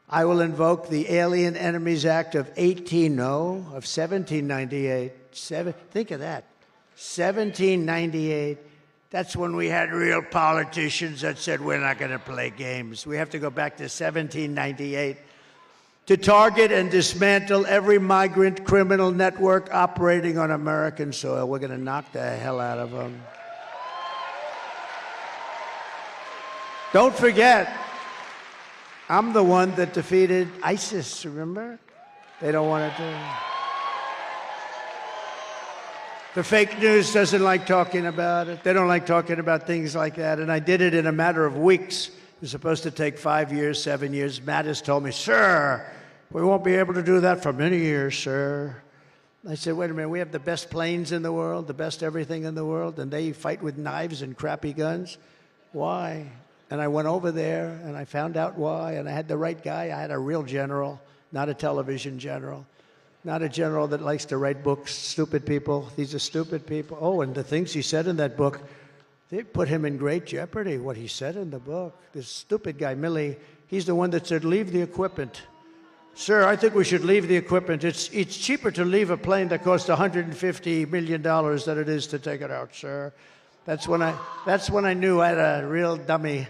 I will invoke the Alien Enemies Act of 1798. Think of that, 1798. That's when we had real politicians that said, we're not going to play games. We have to go back to 1798 to target and dismantle every migrant criminal network operating on American soil. We're going to knock the hell out of them. Don't forget, I'm the one that defeated ISIS, remember? They don't want to do it. The fake news doesn't like talking about it. They don't like talking about things like that. And I did it in a matter of weeks. It was supposed to take 5 years, 7 years. Mattis told me, sir, we won't be able to do that for many years, sir. I said, wait a minute, we have the best planes in the world, the best everything in the world, and they fight with knives and crappy guns? Why? And I went over there, and I found out why, and I had the right guy. I had a real general, not a television general. Not a general that likes to write books. Stupid people. These are stupid people. Oh, and the things he said in that book, they put him in great jeopardy, what he said in the book. This stupid guy, Milley, he's the one that said, leave the equipment. Sir, I think we should leave the equipment. It's cheaper to leave a plane that costs $150 million than it is to take it out, sir. That's when I knew I had a real dummy.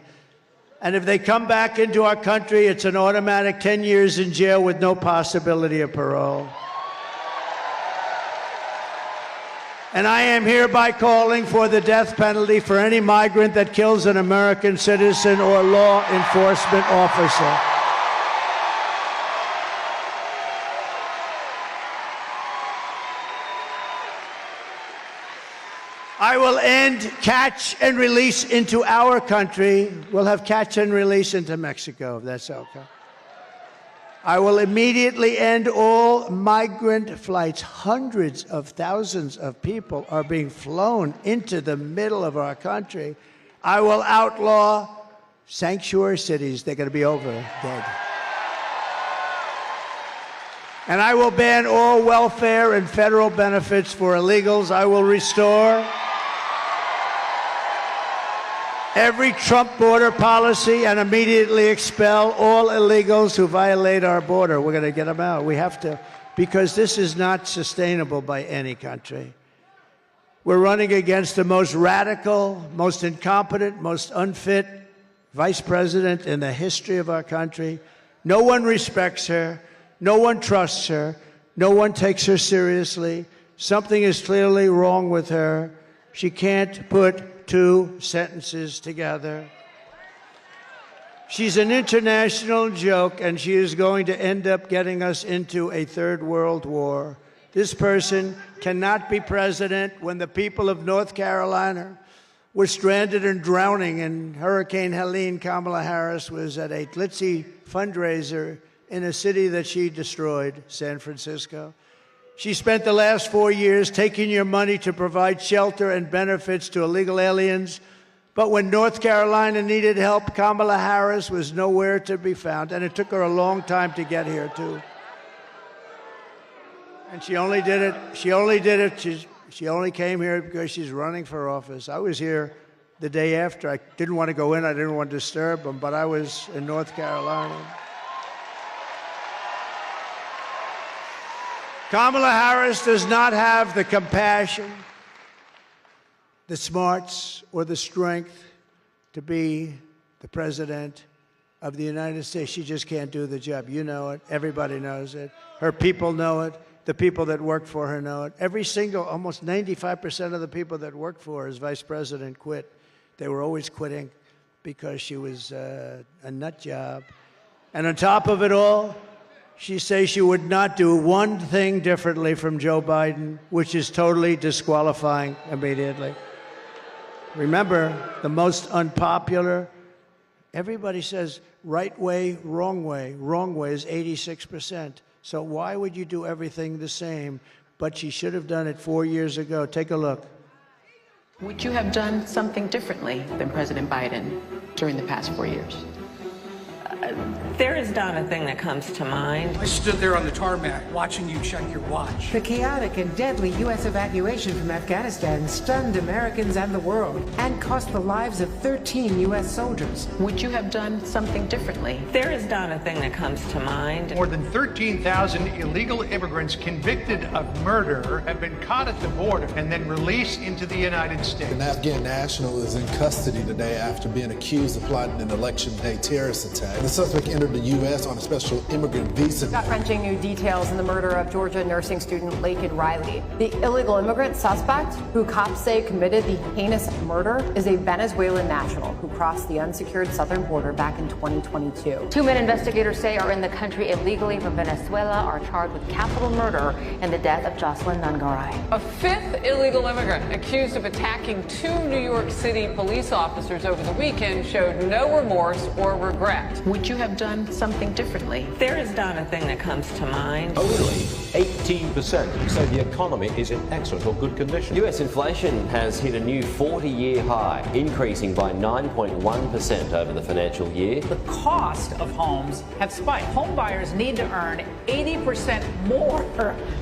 And if they come back into our country, it's an automatic 10 years in jail with no possibility of parole. And I am hereby calling for the death penalty for any migrant that kills an American citizen or law enforcement officer. I will end catch and release into our country. We'll have catch and release into Mexico, if that's okay. I will immediately end all migrant flights. Hundreds of thousands of people are being flown into the middle of our country. I will outlaw sanctuary cities. They're going to be over, dead. And I will ban all welfare and federal benefits for illegals. I will restore every Trump border policy and immediately expel all illegals who violate our border. We're going to get them out. We have to, because this is not sustainable by any country. We're running against the most radical, most incompetent, most unfit vice president in the history of our country. No one respects her. No one trusts her. No one takes her seriously. Something is clearly wrong with her. She can't put two sentences together. She's an international joke, and she is going to end up getting us into a third world war. This person cannot be president when the people of North Carolina were stranded and drowning in Hurricane Helene. Kamala Harris was at a glitzy fundraiser in a city that she destroyed, San Francisco. She spent the last 4 years taking your money to provide shelter and benefits to illegal aliens. But when North Carolina needed help, Kamala Harris was nowhere to be found. And it took her a long time to get here, too. And she only did it. She only came here because she's running for office. I was here the day after. I didn't want to go in. I didn't want to disturb them. But I was in North Carolina. Kamala Harris does not have the compassion, the smarts, or the strength to be the president of the United States. She just can't do the job. You know it. Everybody knows it. Her people know it. The people that work for her know it. Almost 95% of the people that work for her as vice president quit. They were always quitting because she was a nut job. And on top of it all, she says she would not do one thing differently from Joe Biden, which is totally disqualifying immediately. Remember, the most unpopular, everybody says right way. Wrong way is 86%. So why would you do everything the same? But she should have done it 4 years ago. Take a look. Would you have done something differently than President Biden during the past 4 years? There is not a thing that comes to mind. I stood there on the tarmac watching you check your watch. The chaotic and deadly U.S. evacuation from Afghanistan stunned Americans and the world and cost the lives of 13 U.S. soldiers. Would you have done something differently? There is not a thing that comes to mind. More than 13,000 illegal immigrants convicted of murder have been caught at the border and then released into the United States. An Afghan national is in custody today after being accused of plotting an election day terrorist attack. The suspect entered the U.S. on a special immigrant visa. Gut-wrenching new details in the murder of Georgia nursing student Laken Riley. The illegal immigrant suspect, who cops say committed the heinous murder, is a Venezuelan national who crossed the unsecured southern border back in 2022. 2 men investigators say are in the country illegally from Venezuela are charged with capital murder in the death of Jocelyn Nungaray. A fifth illegal immigrant accused of attacking 2 New York City police officers over the weekend showed no remorse or regret. Would you have done done something differently? There is not a thing that comes to mind. Only 18% say the economy is in excellent or good condition. U.S. inflation has hit a new 40-year high, increasing by 9.1% over the financial year. The cost of homes have spiked. Home buyers need to earn 80% more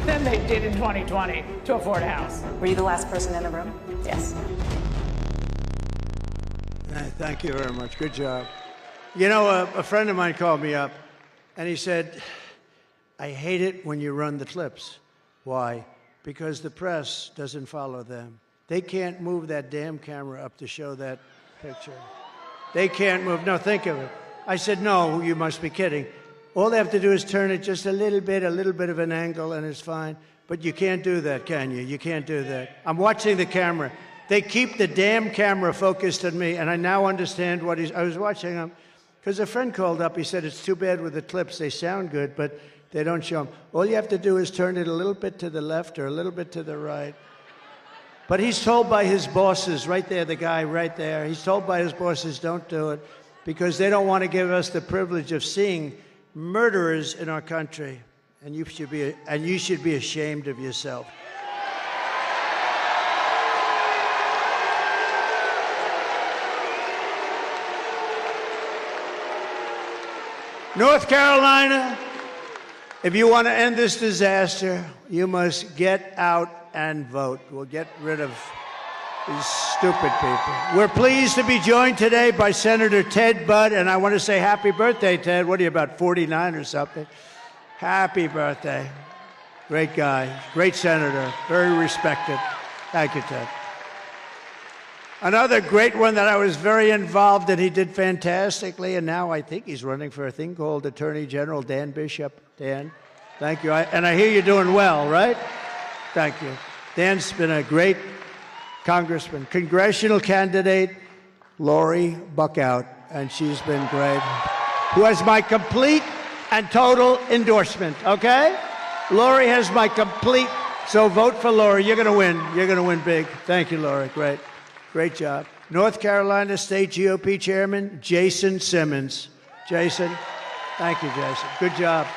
than they did in 2020 to afford a house. Were you the last person in the room? Yes. Thank you very much. Good job. You know, a friend of mine called me up, and he said, I hate it when you run the clips. Why? Because the press doesn't follow them. They can't move that damn camera up to show that picture. They can't move. No, think of it. I said, no, you must be kidding. All they have to do is turn it just a little bit of an angle, and it's fine. But you can't do that, can you? You can't do that. I'm watching the camera. They keep the damn camera focused on me, and I now understand what I was watching them, because a friend called up. He said, it's too bad with the clips. They sound good, but they don't show them. All you have to do is turn it a little bit to the left or a little bit to the right. But he's told by his bosses, right there, the guy right there, he's told by his bosses, don't do it, because they don't want to give us the privilege of seeing murderers in our country. And you should be ashamed of yourself. North Carolina, if you want to end this disaster, you must get out and vote. We'll get rid of these stupid people. We're pleased to be joined today by Senator Ted Budd, and I want to say happy birthday, Ted. What are you, about 49 or something? Happy birthday. Great guy, great senator, very respected. Thank you, Ted. Another great one that I was very involved in, he did fantastically, and now I think he's running for a thing called Attorney General, Dan Bishop. Dan, thank you. And I hear you're doing well, right? Thank you. Dan's been a great congressman. Congressional candidate, Lori Buckout, and she's been great, who has my complete and total endorsement, okay? Lori has my complete, so vote for Lori. You're going to win. You're going to win big. Thank you, Lori. Great. Great job. North Carolina State GOP Chairman, Jason Simmons. Jason, thank you, Jason. Good job.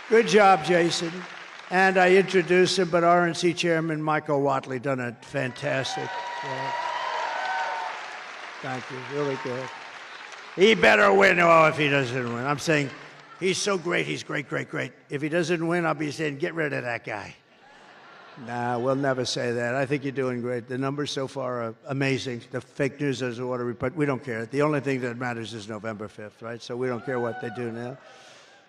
Good job, Jason. And I introduced him, but RNC Chairman Michael Whatley done a fantastic job. Thank you. Really good. He better win. Oh, if he doesn't win. I'm saying he's so great. He's great, great, great. If he doesn't win, I'll be saying, get rid of that guy. Nah, we'll never say that. I think you're doing great. The numbers so far are amazing. The fake news is what we don't care. The only thing that matters is November 5th, right? So we don't care what they do now.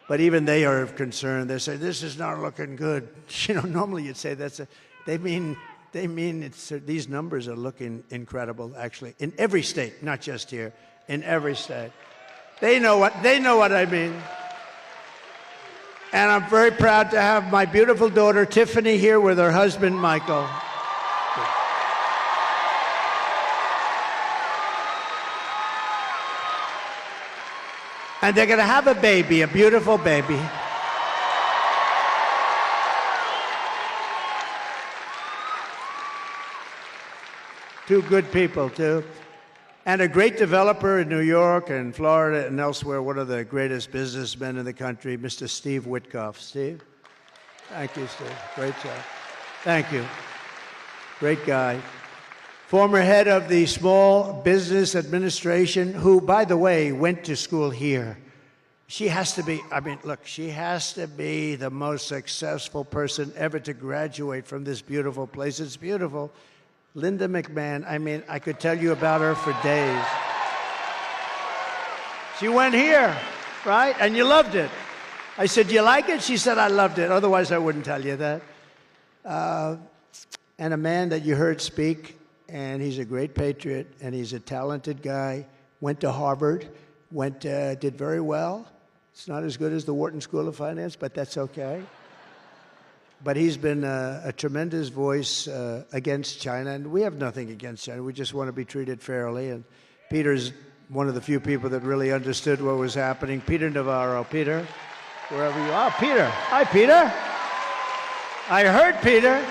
But even they are concerned. They say, this is not looking good. You know, normally you'd say they mean these numbers are looking incredible, actually, in every state, not just here, in every state. They know what I mean. And I'm very proud to have my beautiful daughter, Tiffany, here with her husband, Michael. And they're going to have a baby, a beautiful baby. Two good people, too. And a great developer in New York and Florida and elsewhere, one of the greatest businessmen in the country, Mr. Steve Witkoff. Steve? Thank you, Steve. Great job. Thank you. Great guy. Former head of the Small Business Administration, who, by the way, went to school here. She has to be, she has to be the most successful person ever to graduate from this beautiful place. It's beautiful. Linda McMahon, I could tell you about her for days. She went here, right? And you loved it. I said, do you like it? She said, I loved it. Otherwise, I wouldn't tell you that. And a man that you heard speak, and he's a great patriot, and he's a talented guy, went to Harvard, did very well. It's not as good as the Wharton School of Finance, but that's okay. But he's been a tremendous voice against China, and we have nothing against China. We just want to be treated fairly. And Peter's one of the few people that really understood what was happening. Peter Navarro. Peter, wherever you are. Peter. Hi, Peter. I heard Peter.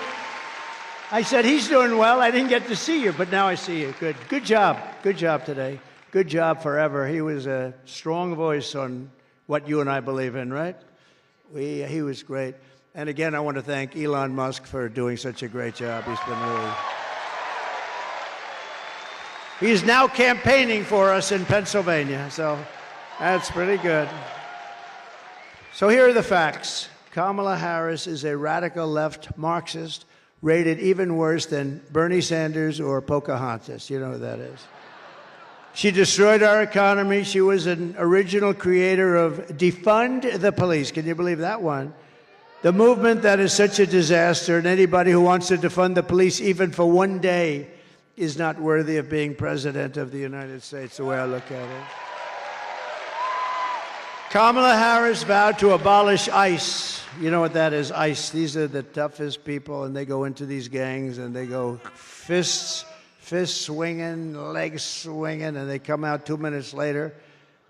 I said, he's doing well. I didn't get to see you, but now I see you. Good. Good job. Good job today. Good job forever. He was a strong voice on what you and I believe in, right? He was great. And again, I want to thank Elon Musk for doing such a great job. He's been really... He's now campaigning for us in Pennsylvania, so that's pretty good. So here are the facts. Kamala Harris is a radical left Marxist, rated even worse than Bernie Sanders or Pocahontas. You know who that is. She destroyed our economy. She was an original creator of Defund the Police. Can you believe that one? The movement that is such a disaster, and anybody who wants to defund the police even for one day is not worthy of being president of the United States, the way I look at it. Kamala Harris vowed to abolish ICE. You know what that is, ICE. These are the toughest people, and they go into these gangs, and they go fists swinging, legs swinging, and they come out 2 minutes later,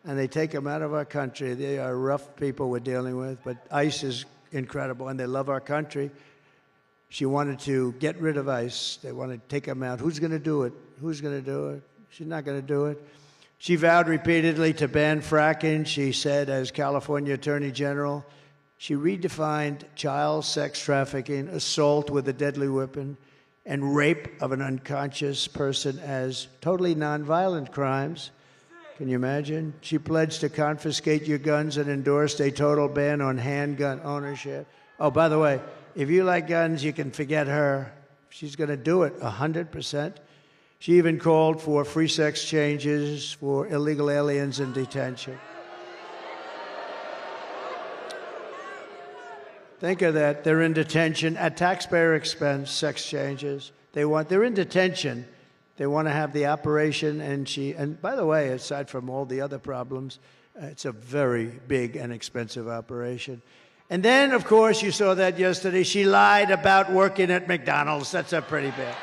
and they take them out of our country. They are rough people we're dealing with, but ICE is incredible, and they love our country. She wanted to get rid of ICE. They want to take them out. Who's going to do it? Who's going to do it? She's not going to do it. She vowed repeatedly to ban fracking. She said, as California Attorney General, she redefined child sex trafficking, assault with a deadly weapon, and rape of an unconscious person as totally nonviolent crimes. Can you imagine? She pledged to confiscate your guns and endorsed a total ban on handgun ownership. Oh, by the way, if you like guns, you can forget her. She's going to do it 100%. She even called for free sex changes for illegal aliens in detention. Think of that. They're in detention at taxpayer expense, sex changes. They're in detention. They want to have the operation, and by the way, aside from all the other problems, it's a very big and expensive operation. And then, of course, you saw that yesterday. She lied about working at McDonald's. That's a pretty bad.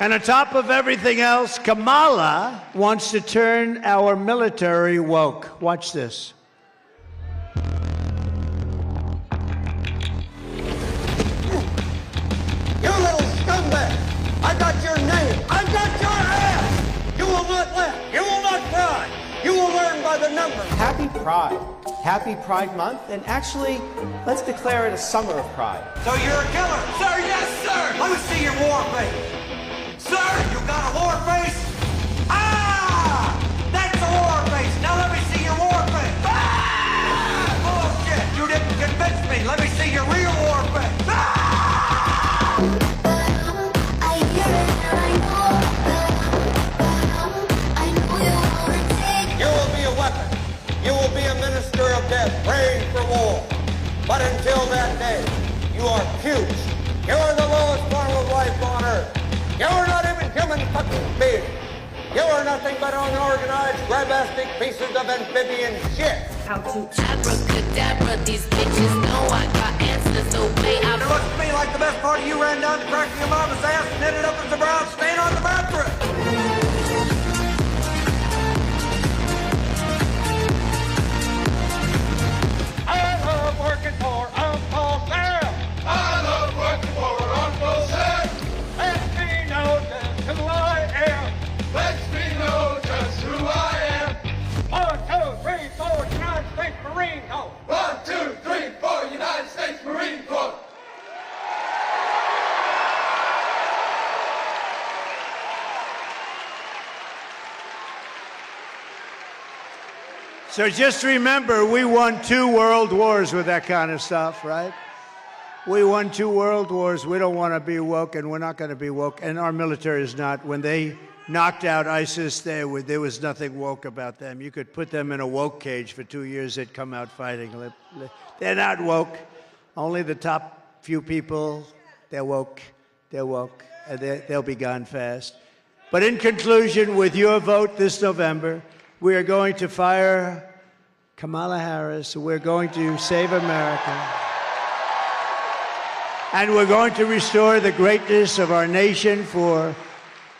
And on top of everything else, Kamala wants to turn our military woke. Watch this. You little scumbag! I got your name! I got your ass! You will not laugh! You will not cry! You will learn by the numbers! Happy Pride. Happy Pride Month, and actually, let's declare it a summer of pride. So you're a killer? Sir, yes, sir! Let me see your war face! Sir, you got a war face? Ah! That's a war face! Now let me see your war face! Ah! Bullshit! You didn't convince me! Let me see your real war face! Ah! You will be a weapon. You will be a minister of death, praying for war. But until that day, you are huge. You are the lowest form of life on earth. You are not even human fucking beings. You are nothing but unorganized, grabastic pieces of amphibian shit. How to abracadabra, these bitches know I got answers, obey. It looks to me like the best part of you ran down the crack of your mama's ass and ended up as a brown stain on the bathroom. I love working for Uncle Sam. I love working for Uncle Sam. Lets me know just who I am. Lets me know just who I am. 1, 2, 3, 4, United States Marine Corps. 1, 2, 3, 4, United States Marine Corps. So just remember, we won 2 world wars with that kind of stuff, right? We won 2 world wars. We don't want to be woke, and we're not going to be woke. And our military is not. When they knocked out ISIS, there was nothing woke about them. You could put them in a woke cage for 2 years, they'd come out fighting. They're not woke. Only the top few people, they're woke. They're woke. And they'll be gone fast. But in conclusion, with your vote this November, we are going to fire Kamala Harris. We're going to save America. And we're going to restore the greatness of our nation for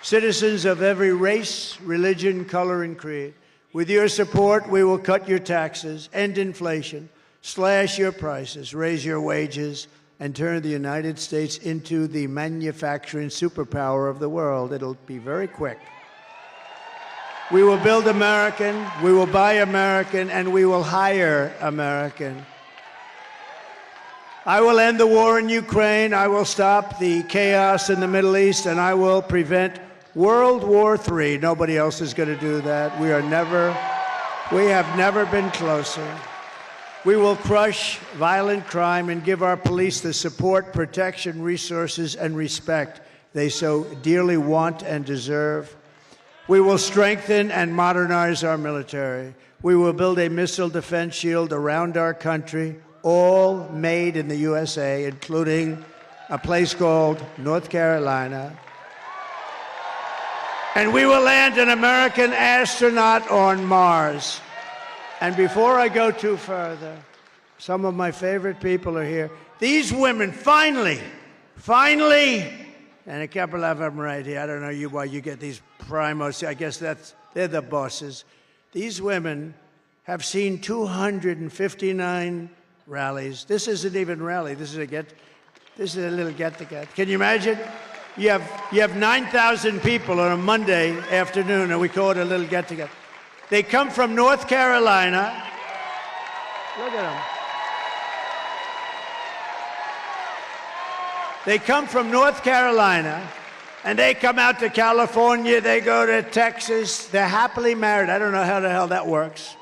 citizens of every race, religion, color, and creed. With your support, we will cut your taxes, end inflation, slash your prices, raise your wages, and turn the United States into the manufacturing superpower of the world. It'll be very quick. We will build American, we will buy American, and we will hire American. I will end the war in Ukraine, I will stop the chaos in the Middle East, and I will prevent World War III. Nobody else is going to do that. We have never been closer. We will crush violent crime and give our police the support, protection, resources, and respect they so dearly want and deserve. We will strengthen and modernize our military. We will build a missile defense shield around our country, all made in the USA, including a place called North Carolina. And we will land an American astronaut on Mars. And before I go too further, some of my favorite people are here. These women, finally, and a couple of them right here. I don't know why you get these primos. I guess they're the bosses. These women have seen 259 rallies. This isn't even a rally. This is a little get-together. Can you imagine? You have 9,000 people on a Monday afternoon, and we call it a little get-together. They come from North Carolina. Look at them. They come from North Carolina, and they come out to California. They go to Texas. They're happily married. I don't know how the hell that works.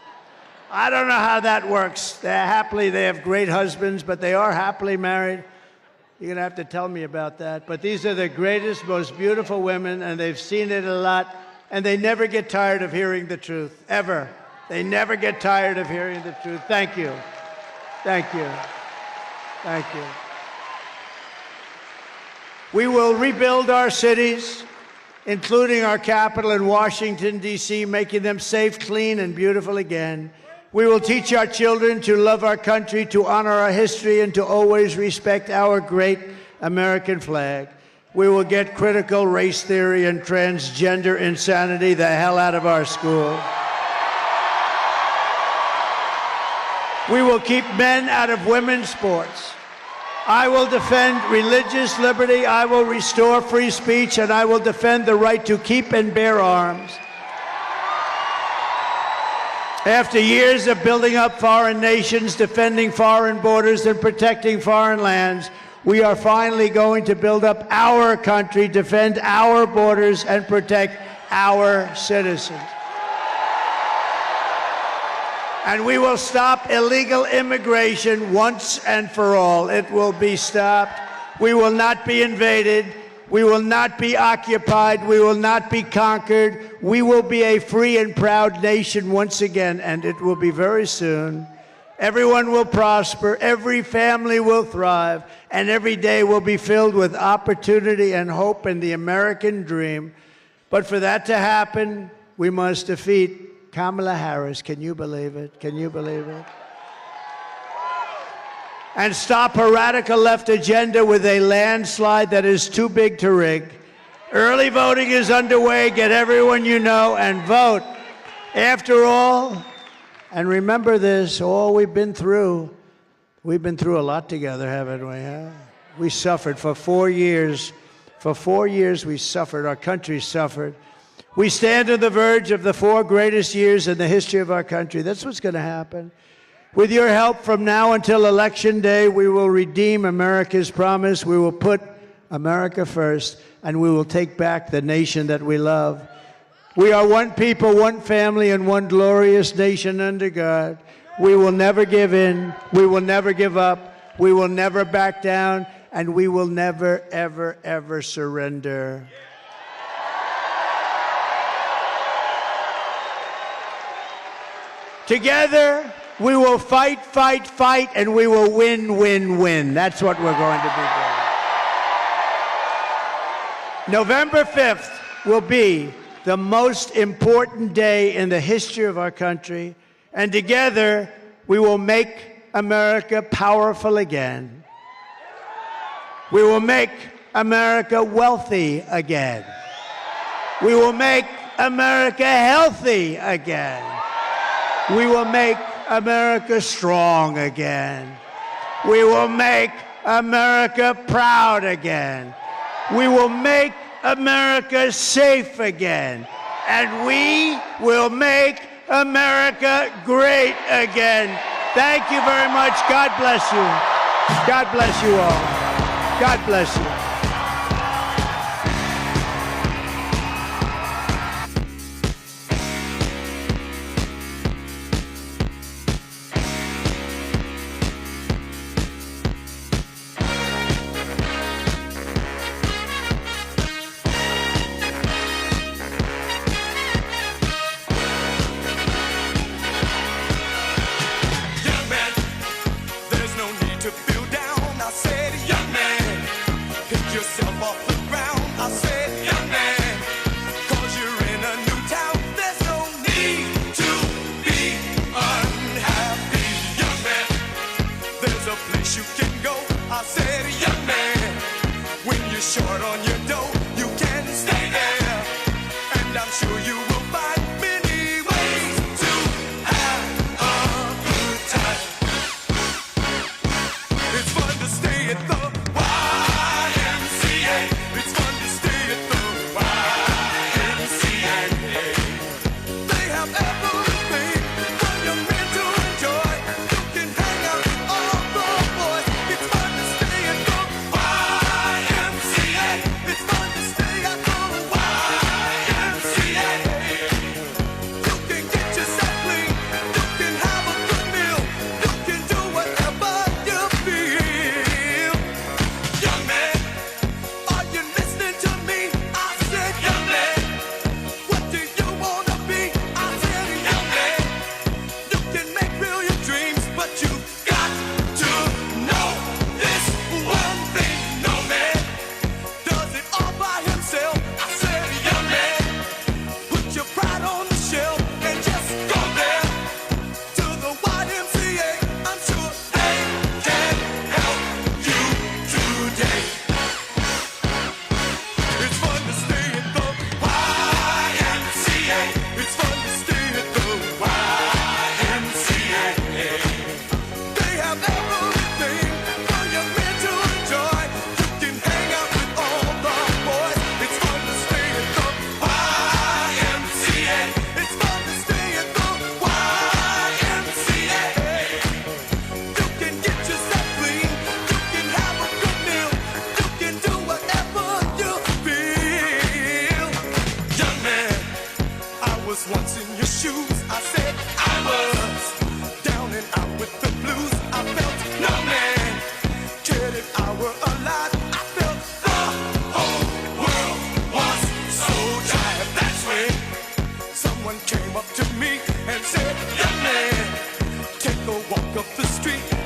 I don't know how that works. They have great husbands, but they are happily married. You're going to have to tell me about that. But these are the greatest, most beautiful women, and they've seen it a lot. And they never get tired of hearing the truth, ever. They never get tired of hearing the truth. Thank you. Thank you. Thank you. We will rebuild our cities, including our capital in Washington, D.C., making them safe, clean, and beautiful again. We will teach our children to love our country, to honor our history, and to always respect our great American flag. We will get critical race theory and transgender insanity the hell out of our schools. We will keep men out of women's sports. I will defend religious liberty, I will restore free speech, and I will defend the right to keep and bear arms. After years of building up foreign nations, defending foreign borders, and protecting foreign lands, we are finally going to build up our country, defend our borders, and protect our citizens. And we will stop illegal immigration once and for all. It will be stopped. We will not be invaded. We will not be occupied. We will not be conquered. We will be a free and proud nation once again, and it will be very soon. Everyone will prosper, every family will thrive, and every day will be filled with opportunity and hope and the American dream. But for that to happen, we must defeat Kamala Harris. Can you believe it? Can you believe it? And stop her radical left agenda with a landslide that is too big to rig. Early voting is underway. Get everyone you know and vote. After all, and remember this, all we've been through a lot together, haven't we? Huh? We suffered for 4 years. For 4 years we suffered. Our country suffered. We stand on the verge of the 4 greatest years in the history of our country. That's what's going to happen. With your help from now until Election Day, we will redeem America's promise. We will put America first, and we will take back the nation that we love. We are one people, one family, and one glorious nation under God. We will never give in. We will never give up. We will never back down, and we will never, ever, ever surrender. Together, we will fight, fight, fight, and we will win, win, win. That's what we're going to be doing. November 5th will be the most important day in the history of our country, and together we will make America powerful again. We will make America wealthy again. We will make America healthy again. We will make America strong again. We will make America proud again. We will make America safe again. And we will make America great again. Thank you very much. God bless you. God bless you all. God bless you. Came up to me and said, "Young man, take a walk up the street."